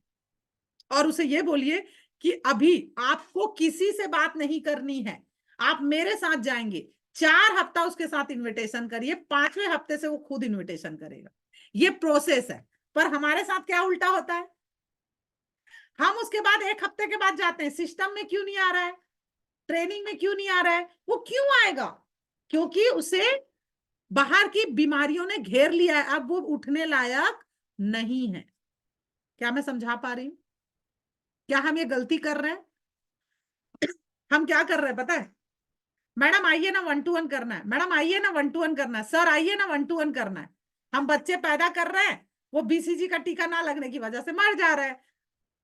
और उसे ये बोलिए कि अभी आपको किसी से बात नहीं करनी है, आप मेरे साथ जाएंगे। 4 हफ्ता उसके साथ इनविटेशन करिए, 5वें हफ्ते से वो खुद इनविटेशन करेगा। ये प्रोसेस है। पर हमारे साथ क्या उल्टा होता है, हम उसके बाद 1 हफ्ते के बाद जाते हैं, सिस्टम में क्यों नहीं आ रहा है, ट्रेनिंग में क्यों नहीं आ रहा है? वो क्यों आएगा? क्योंकि उसे बाहर की बीमारियों ने घेर लिया है, अब वो उठने लायक नहीं है। क्या मैं समझा पा रही हूं? क्या हम ये गलती कर रहे हैं? हम क्या कर रहे हैं पता है? मैडम आइए ना 1 to 1 करना है, मैडम आइए ना 1 to 1 करना है, सर आइए ना 1 to 1 करना है। हम बच्चे पैदा कर रहे हैं, वो BCG का टीका ना लगने की वजह से मर जा रहा है।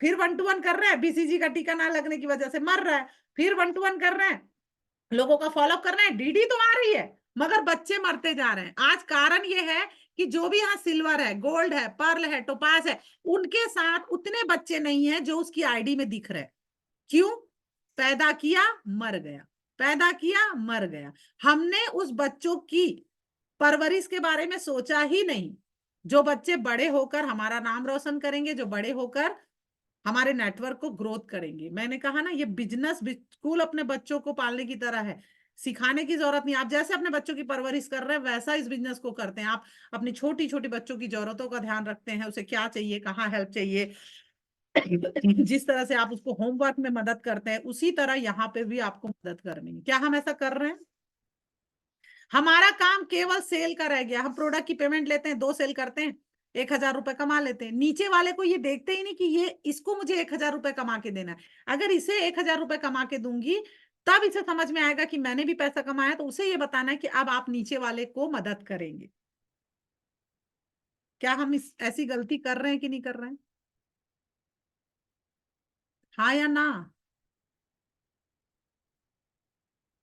फिर 1 to 1 कर रहे हैं, BCG का टीका ना लगने की वजह से मर रहा है। फिर 1 to 1 कर रहे हैं, लोगों का फॉलोअप करना है, DD तो आ रही है मगर बच्चे मरते जा रहे हैं। आज कारण ये है कि जो भी यहाँ सिल्वर है, गोल्ड है, पर्ल है, टोपास है, उनके साथ उतने बच्चे नहीं है जो उसकी ID में दिख रहे हैं। क्यों? पैदा किया मर गया, पैदा किया मर गया। हमने उस बच्चों की परवरिश के बारे में सोचा ही नहीं। जो बच्चे बड़े होकर हमारा नाम रोशन करेंगे, जो बड़े होकर हमारे नेटवर्क को ग्रोथ करेंगे। मैंने कहा ना, ये बिजनेस बिल्कुल अपने बच्चों को पालने की तरह है, सिखाने की जरूरत नहीं। आप जैसे अपने बच्चों की परवरिश कर रहे हैं वैसा इस बिजनेस को करते हैं। आप अपनी छोटी छोटी बच्चों की जरूरतों का ध्यान रखते हैं, उसे क्या चाहिए, कहाँ हेल्प चाहिए। जिस तरह से आप उसको होमवर्क में मदद करते हैं, उसी तरह यहाँ पे भी आपको मदद करनी है। क्या हम ऐसा कर रहे हैं? हमारा काम केवल सेल का रह गया। हम प्रोडक्ट की पेमेंट लेते हैं, 2 सेल करते हैं, 1,000 रुपए कमा लेते हैं। नीचे वाले को ये देखते ही नहीं कि ये इसको मुझे 1,000 रुपए कमा के देना है। अगर इसे 1,000 रुपए कमा के दूंगी तब इसे समझ में आएगा कि मैंने भी पैसा कमाया। तो उसे ये बताना है कि अब आप नीचे वाले को मदद करेंगे। क्या हम ऐसी गलती कर रहे हैं कि नहीं कर रहे हैं? हाँ या ना?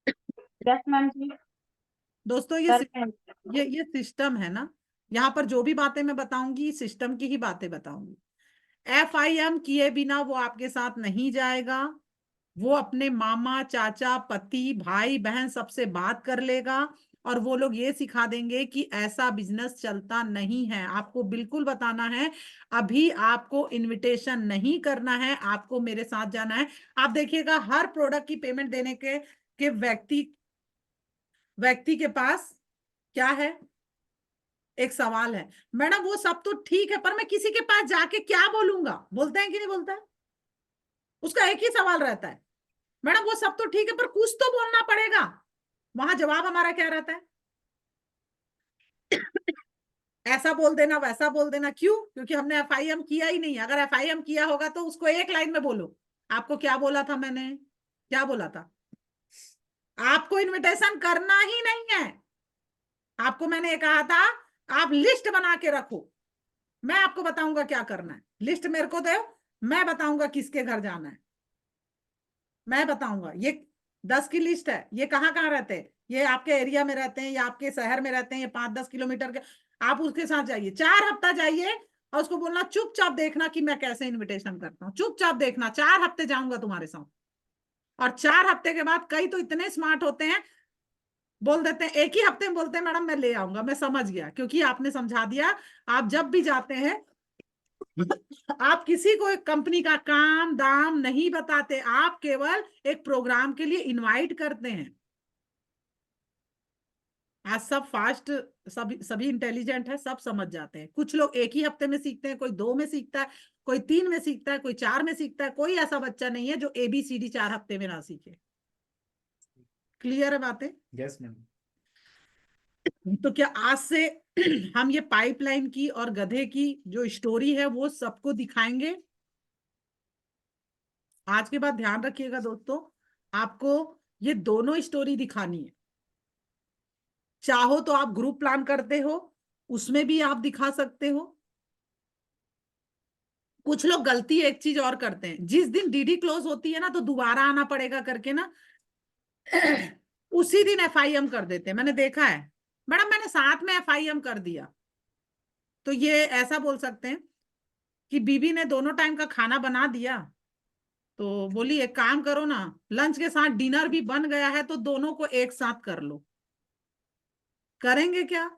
यस मैम जी। दोस्तों ये सिस्टम है ना। यहाँ पर जो भी बातें मैं बताऊंगी सिस्टम की ही बातें बताऊंगी। FIM किए बिना वो आपके साथ नहीं जाएगा। वो अपने मामा, चाचा, पति, भाई, बहन सबसे बात कर लेगा और वो लोग ये सिखा देंगे कि ऐसा बिजनेस चलता नहीं है। आपको बिल्कुल बताना है, अभी आपको इनविटेशन नहीं करना है, आपको मेरे साथ जाना है। आप देखिएगा हर प्रोडक्ट की पेमेंट देने के व्यक्ति के पास क्या है? एक सवाल है, मैडम वो सब तो ठीक है पर मैं किसी के पास जाके क्या बोलूंगा? बोलते हैं कि नहीं बोलता है? उसका एक ही सवाल रहता है, मैडम वो सब तो ठीक है पर कुछ तो बोलना पड़ेगा। वहां जवाब हमारा क्या रहता है? ऐसा बोल देना, वैसा बोल देना। क्यों? क्योंकि हमने एफआईएम किया ही नहीं। अगर एफआईएम किया होगा तो उसको एक लाइन में बोलो। आपको क्या बोला था मैंने? क्या बोला था? आपको इनविटेशन करना ही नहीं है। आपको मैंने कहा था आप लिस्ट बना के रखो, मैं आपको बताऊंगा क्या करना है। लिस्ट मेरे को दो, मैं बताऊंगा किसके घर जाना है, मैं बताऊंगा। ये 10 की लिस्ट है। ये कहाँ कहाँ रहते हैं? ये आपके एरिया में रहते हैं या आपके शहर में रहते हैं, ये 5-10 किलोमीटर के। आप उसके साथ जाइए, 4 हफ्ता जाइए और उसको बोलना चुपचाप देखना कि मैं कैसे इनविटेशन करता हूँ। चुपचाप देखना, 4 हफ्ते जाऊंगा तुम्हारे साथ। और 4 हफ्ते के बाद कई तो इतने स्मार्ट होते हैं, बोल देते हैं, एक ही हफ्ते में बोलते हैं मैडम मैं ले आऊंगा, मैं समझ गया, क्योंकि आपने समझा दिया। आप जब भी जाते हैं आप किसी को एक कंपनी का काम दाम नहीं बताते, आप केवल एक प्रोग्राम के लिए इनवाइट करते हैं। आज सब फास्ट, सभी इंटेलिजेंट है, सब समझ जाते हैं। कुछ लोग एक ही हफ्ते में सीखते हैं, कोई 2 में सीखता है, कोई 3 में सीखता है, कोई 4 में सीखता है। कोई ऐसा बच्चा नहीं है जो ABCD 4 हफ्ते में ना सीखे। क्लियर है बातें? Yes, ma'am. तो क्या आज से हम ये पाइपलाइन की और गधे की जो स्टोरी है वो सबको दिखाएंगे? आज के बाद ध्यान रखिएगा दोस्तों, आपको ये दोनों स्टोरी दिखानी है। चाहो तो आप ग्रुप प्लान करते हो, उसमें भी आप दिखा सकते हो। कुछ लोग गलती एक चीज और करते हैं, जिस दिन DD क्लोज होती है ना तो दोबारा आना पड़ेगा करके ना उसी दिन FIM कर देते हैं। मैंने देखा है, मैडम मैंने साथ में FIM कर दिया। तो ये ऐसा बोल सकते हैं कि बीबी ने दोनों टाइम का खाना बना दिया, तो बोली एक काम करो ना, लंच के साथ डिनर भी बन गया है तो दोनों को एक साथ कर लो। करेंगे क्या?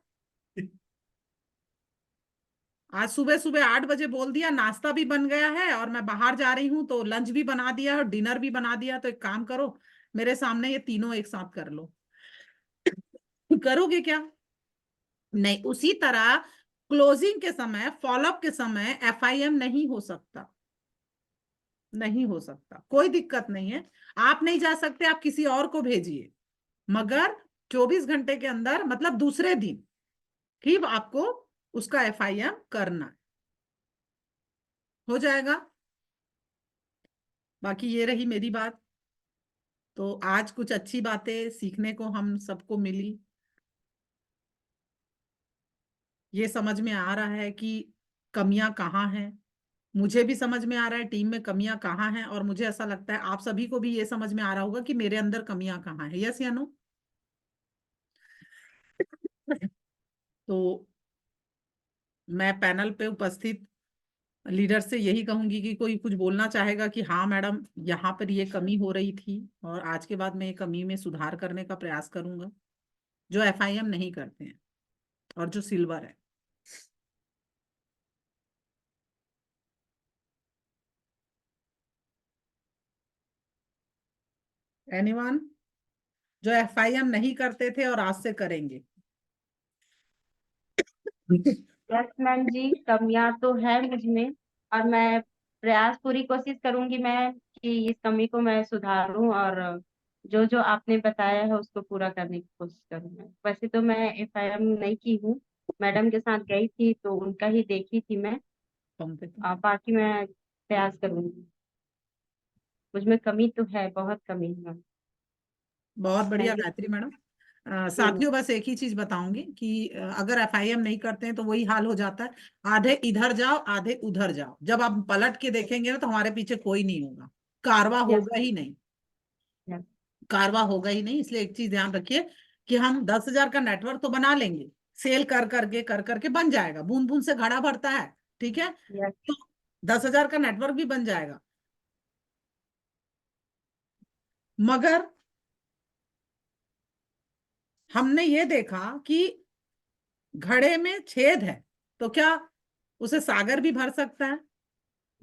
आज सुबह सुबह 8 बजे बोल दिया नाश्ता भी बन गया है और मैं बाहर जा रही हूं, तो लंच भी बना दिया और डिनर भी बना दिया, तो एक काम करो मेरे सामने ये तीनों एक साथ कर लो। करोगे क्या? नहीं। उसी तरह क्लोजिंग के समय, फॉलोअप के समय FIM नहीं हो सकता, नहीं हो सकता। कोई दिक्कत नहीं है, आप नहीं जा सकते, आप किसी और को भेजिए, मगर 24 घंटे के अंदर, मतलब दूसरे दिन ठीक आपको उसका FIM करना है। हो जाएगा। बाकी ये रही मेरी बात। तो आज कुछ अच्छी बातें सीखने को हम सबको मिली। ये समझ में आ रहा है कि कमियां कहाँ हैं, मुझे भी समझ में आ रहा है टीम में कमियां कहाँ हैं, और मुझे ऐसा लगता है आप सभी को भी ये समझ में आ रहा होगा कि मेरे अंदर कमियां कहाँ हैं। यस या नो? तो मैं पैनल पे उपस्थित लीडर से यही कहूंगी कि कोई कुछ बोलना चाहेगा कि हाँ मैडम यहाँ पर ये कमी हो रही थी और आज के बाद मैं ये कमी में सुधार करने का प्रयास करूंगा, जो FIM नहीं करते हैं और जो सिल्वर है। एनीवन जो FIM नहीं करते थे और आज से करेंगे? यस मैम जी, कमियां तो है मुझ में, और मैं पूरी कोशिश करूंगी मैं कि इस कमी को मैं सुधारूं, और जो जो आपने बताया है उसको पूरा करने की कोशिश करूंगा। वैसे तो मैं FIM नहीं की हूँ, मैडम के साथ गई थी तो उनका ही देखी थी मैं। बाकी मैं प्रयास करूंगी। मुझ में कमी तो है, बहुत कमी है मैम। बहुत बढ़िया, थैंक गायत्री मैडम। यू। साथियों बस एक ही चीज बताऊंगी कि अगर FIM नहीं करते हैं तो वही हाल हो जाता है, आधे इधर जाओ आधे उधर जाओ। जब आप पलट के देखेंगे ना तो हमारे पीछे कोई नहीं होगा, कारवा यस होगा ही नहीं, यस कारवा होगा ही नहीं। इसलिए एक चीज ध्यान रखिए कि हम 10,000 का नेटवर्क तो बना लेंगे, सेल कर करके बन जाएगा, बूंद बूंद से घड़ा भरता है, ठीक है? यस। तो 10,000 का नेटवर्क भी बन जाएगा, मगर हमने ये देखा कि घड़े में छेद है, तो क्या उसे सागर भी भर सकता है?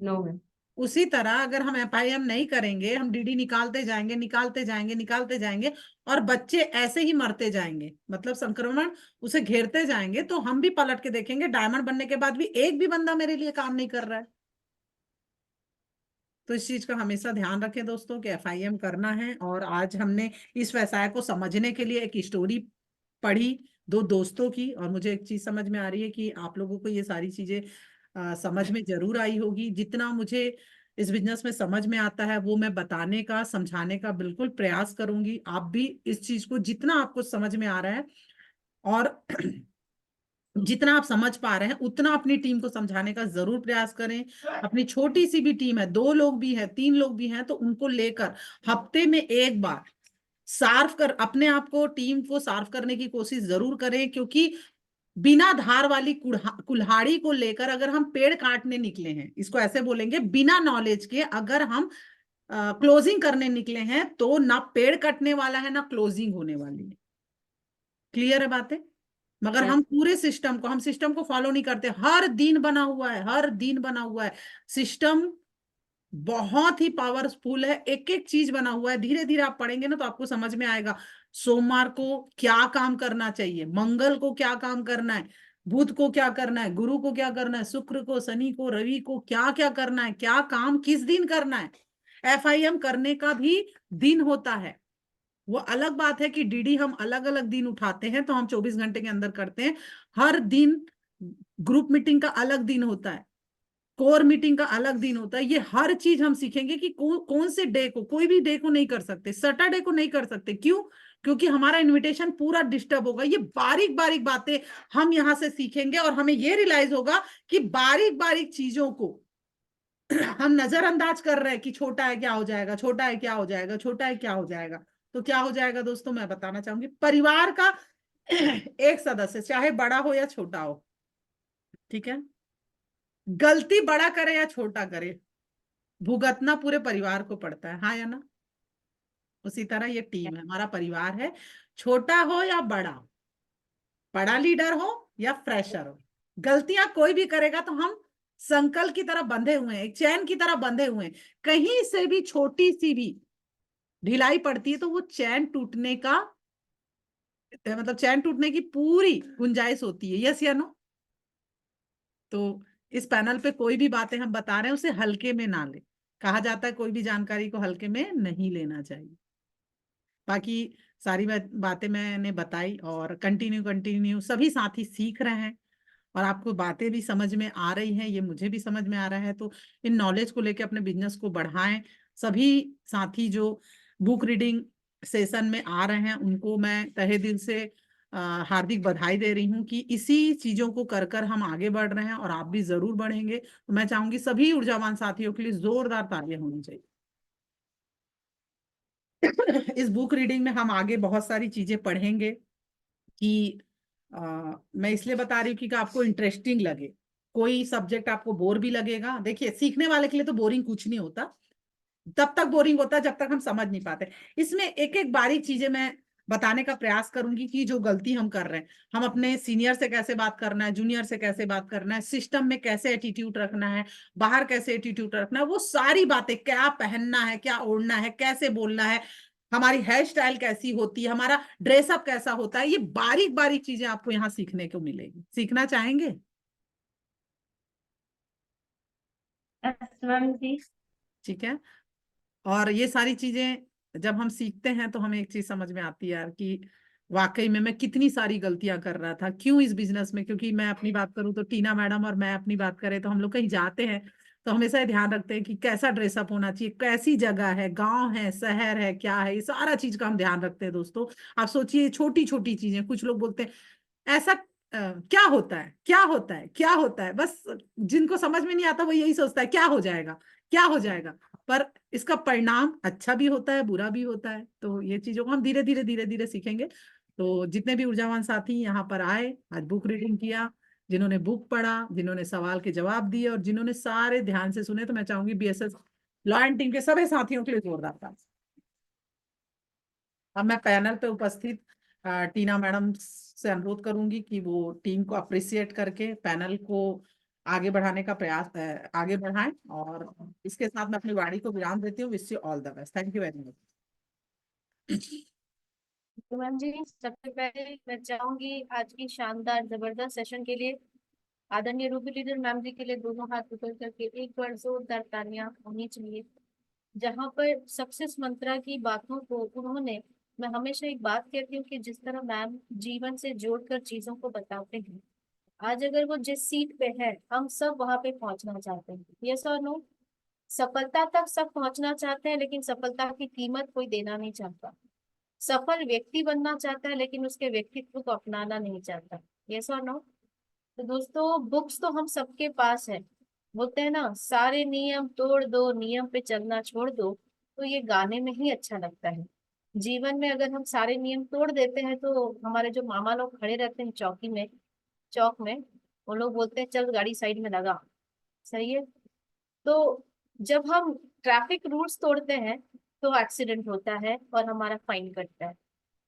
No ma'am. उसी तरह अगर हम FIM नहीं करेंगे, हम DD निकालते जाएंगे निकालते जाएंगे निकालते जाएंगे और बच्चे ऐसे ही मरते जाएंगे, मतलब संक्रमण उसे घेरते जाएंगे, तो हम भी पलट के देखेंगे डायमंड बनने के बाद भी एक भी बंदा मेरे लिए काम नहीं कर रहा है। तो इस चीज का हमेशा ध्यान रखें दोस्तों कि FIM करना है। और आज हमने इस व्यवसाय को समझने के लिए एक स्टोरी पढ़ी दो दोस्तों की, और मुझे एक चीज समझ में आ रही है कि आप लोगों को ये सारी चीजें समझ में जरूर आई होगी। जितना मुझे इस बिजनेस में समझ में आता है वो मैं बताने का, समझाने का बिल्कुल प्रयास करूंगी। आप भी इस चीज को जितना आपको समझ में आ रहा है और जितना आप समझ पा रहे हैं उतना अपनी टीम को समझाने का जरूर प्रयास करें। अपनी छोटी सी भी टीम है, 2 लोग भी हैं, 3 लोग भी हैं, तो उनको लेकर हफ्ते में एक बार सार्फ कर अपने आप को, टीम को सार्फ करने की कोशिश जरूर करें। क्योंकि बिना धार वाली कुल्हाड़ी को लेकर अगर हम पेड़ काटने निकले हैं, इसको ऐसे बोलेंगे, बिना नॉलेज के अगर हम क्लोजिंग करने निकले हैं तो ना पेड़ कटने वाला है ना क्लोजिंग होने वाली है। क्लियर है बातें? मगर हम पूरे सिस्टम को, हम सिस्टम को फॉलो नहीं करते। हर दिन बना हुआ है, हर दिन बना हुआ है सिस्टम, बहुत ही पावरफुल है। एक एक चीज बना हुआ है, धीरे धीरे आप पढ़ेंगे ना तो आपको समझ में आएगा। सोमवार को क्या काम करना चाहिए, मंगल को क्या काम करना है, बुध को क्या करना है, गुरु को क्या करना है, शुक्र को, शनि को, रवि को क्या क्या करना है, क्या काम किस दिन करना है। FIM करने का भी दिन होता है। वो अलग बात है कि DD हम अलग अलग दिन उठाते हैं तो हम 24 घंटे के अंदर करते हैं। हर दिन ग्रुप मीटिंग का अलग दिन होता है, कोर मीटिंग का अलग दिन होता है। ये हर चीज हम सीखेंगे कि कौन से डे को, कोई भी डे को नहीं कर सकते, सैटरडे को नहीं कर सकते। क्यों? क्योंकि हमारा इनविटेशन पूरा डिस्टर्ब होगा। ये बारीक बारीक बातें हम यहाँ से सीखेंगे और हमें ये रियलाइज होगा कि बारीक बारीक चीजों को हम नजरअंदाज कर रहे हैं कि छोटा है क्या हो जाएगा, छोटा है क्या हो जाएगा, छोटा है क्या हो जाएगा। तो क्या हो जाएगा दोस्तों, मैं बताना चाहूंगी, परिवार का एक सदस्य, चाहे बड़ा हो या छोटा हो, ठीक है, गलती बड़ा करे या छोटा करे, भुगतना पूरे परिवार को पड़ता है, हाँ या ना? उसी तरह ये टीम है, हमारा परिवार है, छोटा हो या बड़ा, बड़ा लीडर हो या फ्रेशर हो, गलतियां कोई भी करेगा तो हम संकल की तरह बंधे हुए हैं, एक चैन की तरह बंधे हुए हैं। कहीं से भी छोटी सी भी ढिलाई पड़ती है तो वो चैन टूटने का, मतलब चैन टूटने की पूरी गुंजाइश होती है। यस या नो? तो इस पैनल पे कोई भी बातें हम बता रहे हैं उसे हल्के में ना ले। कहा जाता है कोई भी जानकारी को हल्के में नहीं लेना चाहिए। बाकी सारी बातें मैंने बताई और कंटिन्यू कंटिन्यू सभी साथी सीख रहे हैं और आपको बातें भी समझ में आ रही हैं, ये मुझे भी समझ में आ रहा है। तो इन नॉलेज को लेके अपने बिजनेस को बढ़ाएं। सभी साथी जो बुक रीडिंग सेशन में आ रहे हैं उनको मैं तहे दिल से हार्दिक बधाई दे रही हूँ कि इसी चीजों को कर कर हम आगे बढ़ रहे हैं और आप भी जरूर बढ़ेंगे। तो मैं चाहूंगी सभी ऊर्जावान साथियों के लिए जोरदार तालियां होनी चाहिए। इस बुक रीडिंग में हम आगे बहुत सारी चीजें पढ़ेंगे कि मैं इसलिए बता रही हूँ कि आपको इंटरेस्टिंग लगे। कोई सब्जेक्ट आपको बोर भी लगेगा, देखिए सीखने वाले के लिए तो बोरिंग कुछ नहीं होता, तब तक बोरिंग होता है जब तक हम समझ नहीं पाते। इसमें एक एक बारीक चीजें मैं बताने का प्रयास करूंगी कि जो गलती हम कर रहे हैं, हम अपने सीनियर से कैसे बात करना है, जूनियर से कैसे बात करना है, सिस्टम में कैसे एटीट्यूड रखना है, बाहर कैसे एटीट्यूड रखना है, वो सारी बातें, क्या पहनना है, क्या ओढ़ना है, कैसे बोलना है, हमारी हेयर स्टाइल कैसी होती है, हमारा ड्रेसअप कैसा होता है, ये बारीक बारीक चीजें आपको यहाँ सीखने को मिलेगी। सीखना चाहेंगे? मैम जी। ठीक है। और ये सारी चीजें जब हम सीखते हैं तो हमें एक चीज समझ में आती है यार कि वाकई में मैं कितनी सारी गलतियां कर रहा था। क्यों इस बिजनेस में? क्योंकि मैं अपनी बात करूं तो टीना मैडम और मैं अपनी बात करें तो हम लोग कहीं जाते हैं तो हमेशा ये ध्यान रखते हैं कि कैसा ड्रेसअप होना चाहिए, कैसी जगह है, गांव है, शहर है, क्या है, ये सारा चीज का हम ध्यान रखते हैं दोस्तों। आप सोचिए छोटी छोटी चीजें, कुछ लोग बोलते हैं ऐसा क्या होता है, क्या होता है, क्या होता है, बस जिनको समझ में नहीं आता वो यही सोचता है क्या हो जाएगा, क्या हो जाएगा। पर इसका परिणाम अच्छा भी होता है, बुरा भी होता है। तो ये चीजों को हम धीरे धीरे धीरे धीरे सीखेंगे। तो जितने भी ऊर्जावान साथी यहाँ पर आए, आज बुक रीडिंग किया, जिन्होंने बुक पढ़ा, जिन्होंने सवाल के जवाब दिए और जिन्होंने सारे ध्यान से सुने, तो मैं चाहूंगी BSS लॉ एंड टीम के सभी साथियों के लिए जोरदार ताली। अब मैं पैनल पे उपस्थित टीना मैडम से अनुरोध करूंगी कि वो टीम को अप्रिसिएट करके पैनल को आगे बढ़ाने का प्रयास, आगे बढ़ाएं। और इसके साथ मैं अपनी वाणी को विराम देती हूँ। Wish you all the best. Thank you very much. तो मैम जी, सबसे पहले मैं चाहूंगी आज की शानदार जबरदस्त सेशन के लिए आदरणीय रूबी लीडर मैम जी के लिए दोनों हाथ ऊपर करके एक बार जोरदार तालियां होनी चाहिए। जहां पर सक्सेस मंत्रा की बातों को उन्होंने, मैं हमेशा एक बात कहती हूँ कि जिस तरह मैम जीवन से जोड़कर चीजों को बताते हैं, आज अगर वो जिस सीट पे है हम सब वहां पे पहुंचना चाहते हैं, यस और नो? सफलता तक सब पहुंचना चाहते हैं लेकिन सफलता की कीमत कोई देना नहीं चाहता। सफल व्यक्ति बनना चाहता है लेकिन उसके व्यक्तित्व को अपनाना नहीं चाहता, यस और नो? तो दोस्तों बुक्स तो हम सबके पास है, बोलते हैं ना सारे नियम तोड़ दो नियम पे चलना छोड़ दो, तो ये गाने में ही अच्छा लगता है। जीवन में अगर हम सारे नियम तोड़ देते हैं तो हमारे जो मामा लोग खड़े रहते हैं चौक में, वो लोग बोलते हैं चल गाड़ी साइड में लगा, सही है। तो जब हम ट्रैफिक रूल्स तोड़ते हैं तो एक्सीडेंट होता है और हमारा फाइन कटता है।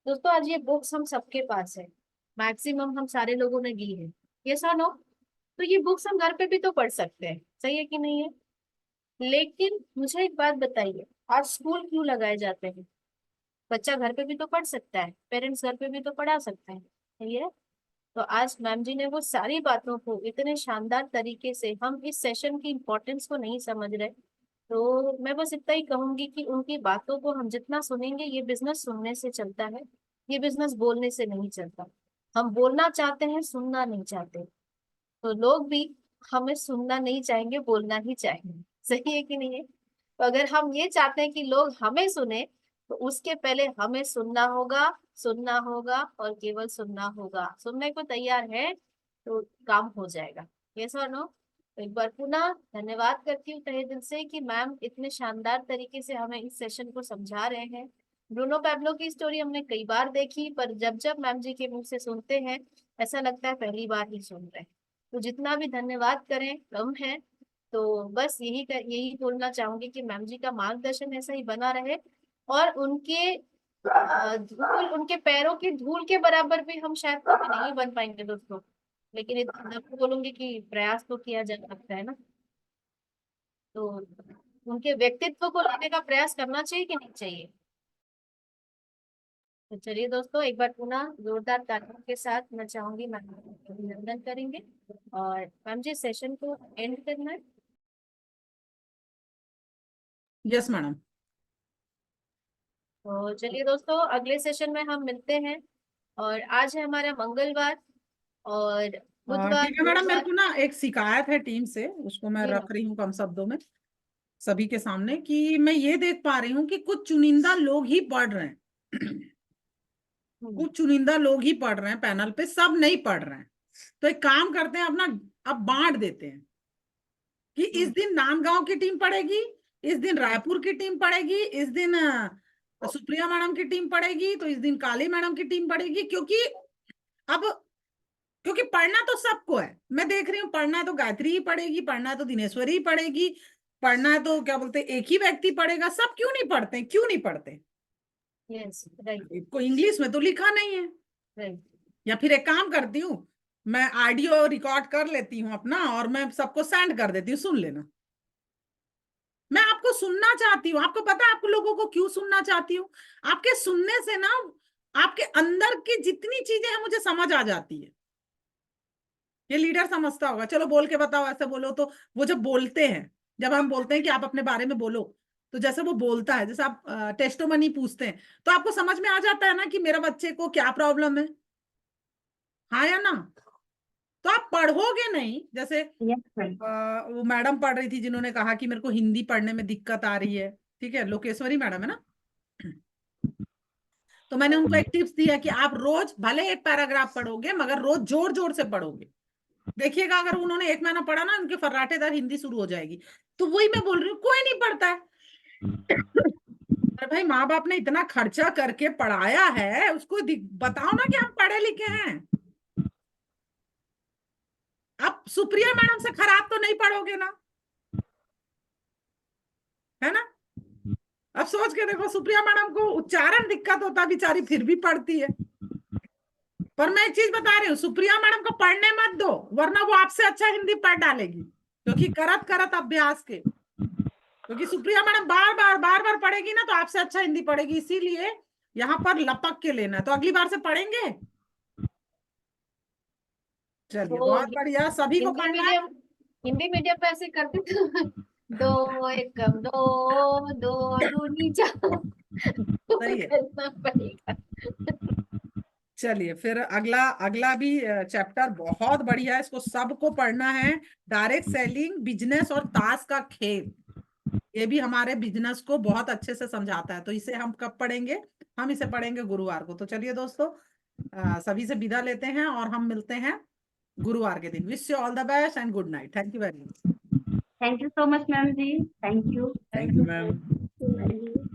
दोस्तों आज ये बुक्स हम सबके पास है, मैक्सिमम हम सारे लोगों ने ली है, ये नो? तो ये बुक्स हम घर पे भी तो पढ़ सकते हैं, सही है कि नहीं है? लेकिन मुझे एक बात बताइए, आज स्कूल क्यों लगाए जाते हैं? बच्चा घर पे भी तो पढ़ सकता है, पेरेंट्स घर पे भी तो पढ़ा सकते हैं, सही है। तो आज मैम जी ने वो सारी बातों को इतने शानदार तरीके से, हम इस सेशन की इम्पोर्टेंस को नहीं समझ रहे, तो मैं बस इतना ही कहूंगी कि उनकी बातों को हम जितना सुनेंगे, ये बिजनेस सुनने से चलता है, ये बिजनेस बोलने से नहीं चलता। हम बोलना चाहते हैं, सुनना नहीं चाहते, तो लोग भी हमें सुनना नहीं चाहेंगे, बोलना ही चाहेंगे, सही है कि नहीं है? तो अगर हम ये चाहते हैं कि लोग हमें सुने, तो उसके पहले हमें सुनना होगा और केवल सुनना होगा। सुनने को तैयार है तो काम हो जाएगा, यस और नो? तो एक बार पुनः धन्यवाद करती हूँ तहे दिल से कि मैम इतने शानदार तरीके से हमें इस सेशन को समझा रहे हैं। ब्रूनो पैब्लो की स्टोरी हमने कई बार देखी, पर जब जब मैम जी के मुंह से सुनते हैं ऐसा लगता है पहली बार ही सुन रहे हैं। तो जितना भी धन्यवाद करें कम है। तो बस यही बोलना चाहूंगी कि मैम जी का मार्गदर्शन ऐसा ही बना रहे, और उनके पैरों की धूल के बराबर भी हम शायद कभी नहीं बन पाएंगे दोस्तों, लेकिन इतना तो बोलूंगी कि प्रयास तो किया जा सकता है ना। तो उनके व्यक्तित्व को लेने का प्रयास करना चाहिए कि नहीं चाहिए? तो चलिए दोस्तों एक बार पुनः जोरदार तालियों के साथ मैं चाहूंगी मैम अभिनंदन करेंगे, और मैम जी सेशन को एंड करना है। Yes madam. तो चलिए दोस्तों अगले सेशन में हम मिलते हैं, और आज है हमारा मंगलवार और बुधवार ठीक है मैडम, मेरे गुरुवार। को ना एक शिकायत है टीम से, उसको मैं जी रख मैम। रही हूँ कम शब्दों में सभी के सामने, कि मैं ये देख पा रही हूँ कि कुछ चुनिंदा लोग ही पढ़ रहे हैं कुछ चुनिंदा लोग ही पढ़ रहे हैं पैनल पे, सब नहीं पढ़ रहे हैं। तो एक काम करते हैं, अपना अब बांट देते हैं कि इस दिन नांदगांव की टीम पढ़ेगी, इस दिन रायपुर की टीम पढ़ेगी, इस दिन सुप्रिया मैडम की टीम पढ़ेगी, तो इस दिन काली मैडम की टीम पढ़ेगी। क्योंकि पढ़ना तो सबको है, मैं देख रही हूँ, पढ़ना है तो गायत्री ही पढ़ेगी, पढ़ना है तो दिनेश्वरी ही पढ़ेगी, पढ़ना है तो क्या बोलते एक ही व्यक्ति पढ़ेगा। सब क्यों नहीं पढ़ते, क्यों नहीं पढ़ते? यस राइट कोई इंग्लिश में तो लिखा नहीं है। राइट। या फिर एक काम करती हूँ, मैं ऑडियो रिकॉर्ड कर लेती हूँ अपना, और मैं सबको सेंड कर देती हूँ, सुन लेना। मैं आपको सुनना चाहती हूँ। आपको पता है आप लोगों को क्यों सुनना चाहती हूँ? आपके सुनने से ना आपके अंदर की जितनी चीजें हैं मुझे समझ आ जाती है। ये लीडर समझता होगा। चलो बोल के बताओ, ऐसे बोलो तो। वो जब बोलते हैं, जब हम बोलते हैं कि आप अपने बारे में बोलो, तो जैसे वो बोलता है, जैसे आप टेस्टोमनी पूछते हैं, तो आपको समझ में आ जाता है ना कि मेरा बच्चे को क्या प्रॉब्लम है, हाँ या ना? तो आप पढ़ोगे नहीं। जैसे वो मैडम पढ़ रही थी जिन्होंने कहा कि मेरे को हिंदी पढ़ने में दिक्कत आ रही है, ठीक है, लोकेश्वरी मैडम है ना? तो मैंने उनको एक टिप्स दिया कि आप रोज भले एक पैराग्राफ पढ़ोगे मगर रोज जोर जोर से पढ़ोगे। देखिएगा अगर उन्होंने 1 महीना पढ़ा ना, उनके फर्राटेदार हिंदी शुरू हो जाएगी। तो वही मैं बोल रही हूँ, कोई नहीं पढ़ता है। अरे भाई, माँ बाप ने इतना खर्चा करके पढ़ाया है, उसको बताओ ना कि हम पढ़े लिखे हैं। अब सुप्रिया मैडम से खराब तो नहीं पढ़ोगे ना, है ना? अब सोच के देखो, सुप्रिया मैडम को उच्चारण दिक्कत होता बेचारी, फिर भी पढ़ती है। पर मैं एक चीज बता रही हूँ, सुप्रिया मैडम को पढ़ने मत दो, वरना वो आपसे अच्छा हिंदी पढ़ डालेगी, क्योंकि करत करत अभ्यास के। क्योंकि सुप्रिया मैडम बार बार पढ़ेगी ना, तो आपसे अच्छा हिंदी पढ़ेगी। इसीलिए यहाँ पर लपक के लेना है। तो अगली बार से पढ़ेंगे। चलिए वो बहुत बढ़िया, सभी को हिंदी पढ़ना है। मीडियम हिंदी मीडियम पे ऐसे करते थे। दो एकम दो, दो दूनी चार। तो सही है। करना पड़ेगा। चलिए फिर अगला अगला भी चैप्टर बहुत बढ़िया है, इसको सबको पढ़ना है। डायरेक्ट सेलिंग, बिजनेस और ताश का खेल, ये भी हमारे बिजनेस को बहुत अच्छे से समझाता है। तो इसे हम कब पढ़ेंगे? हम इसे पढ़ेंगे गुरुवार को। तो चलिए दोस्तों, सभी से विदा लेते हैं और हम मिलते हैं गुरुवार के दिन। Wish you all the best and good night. Thank you very much. Thank you so much ma'am ji, thank you. Thank you, ma'am. Ji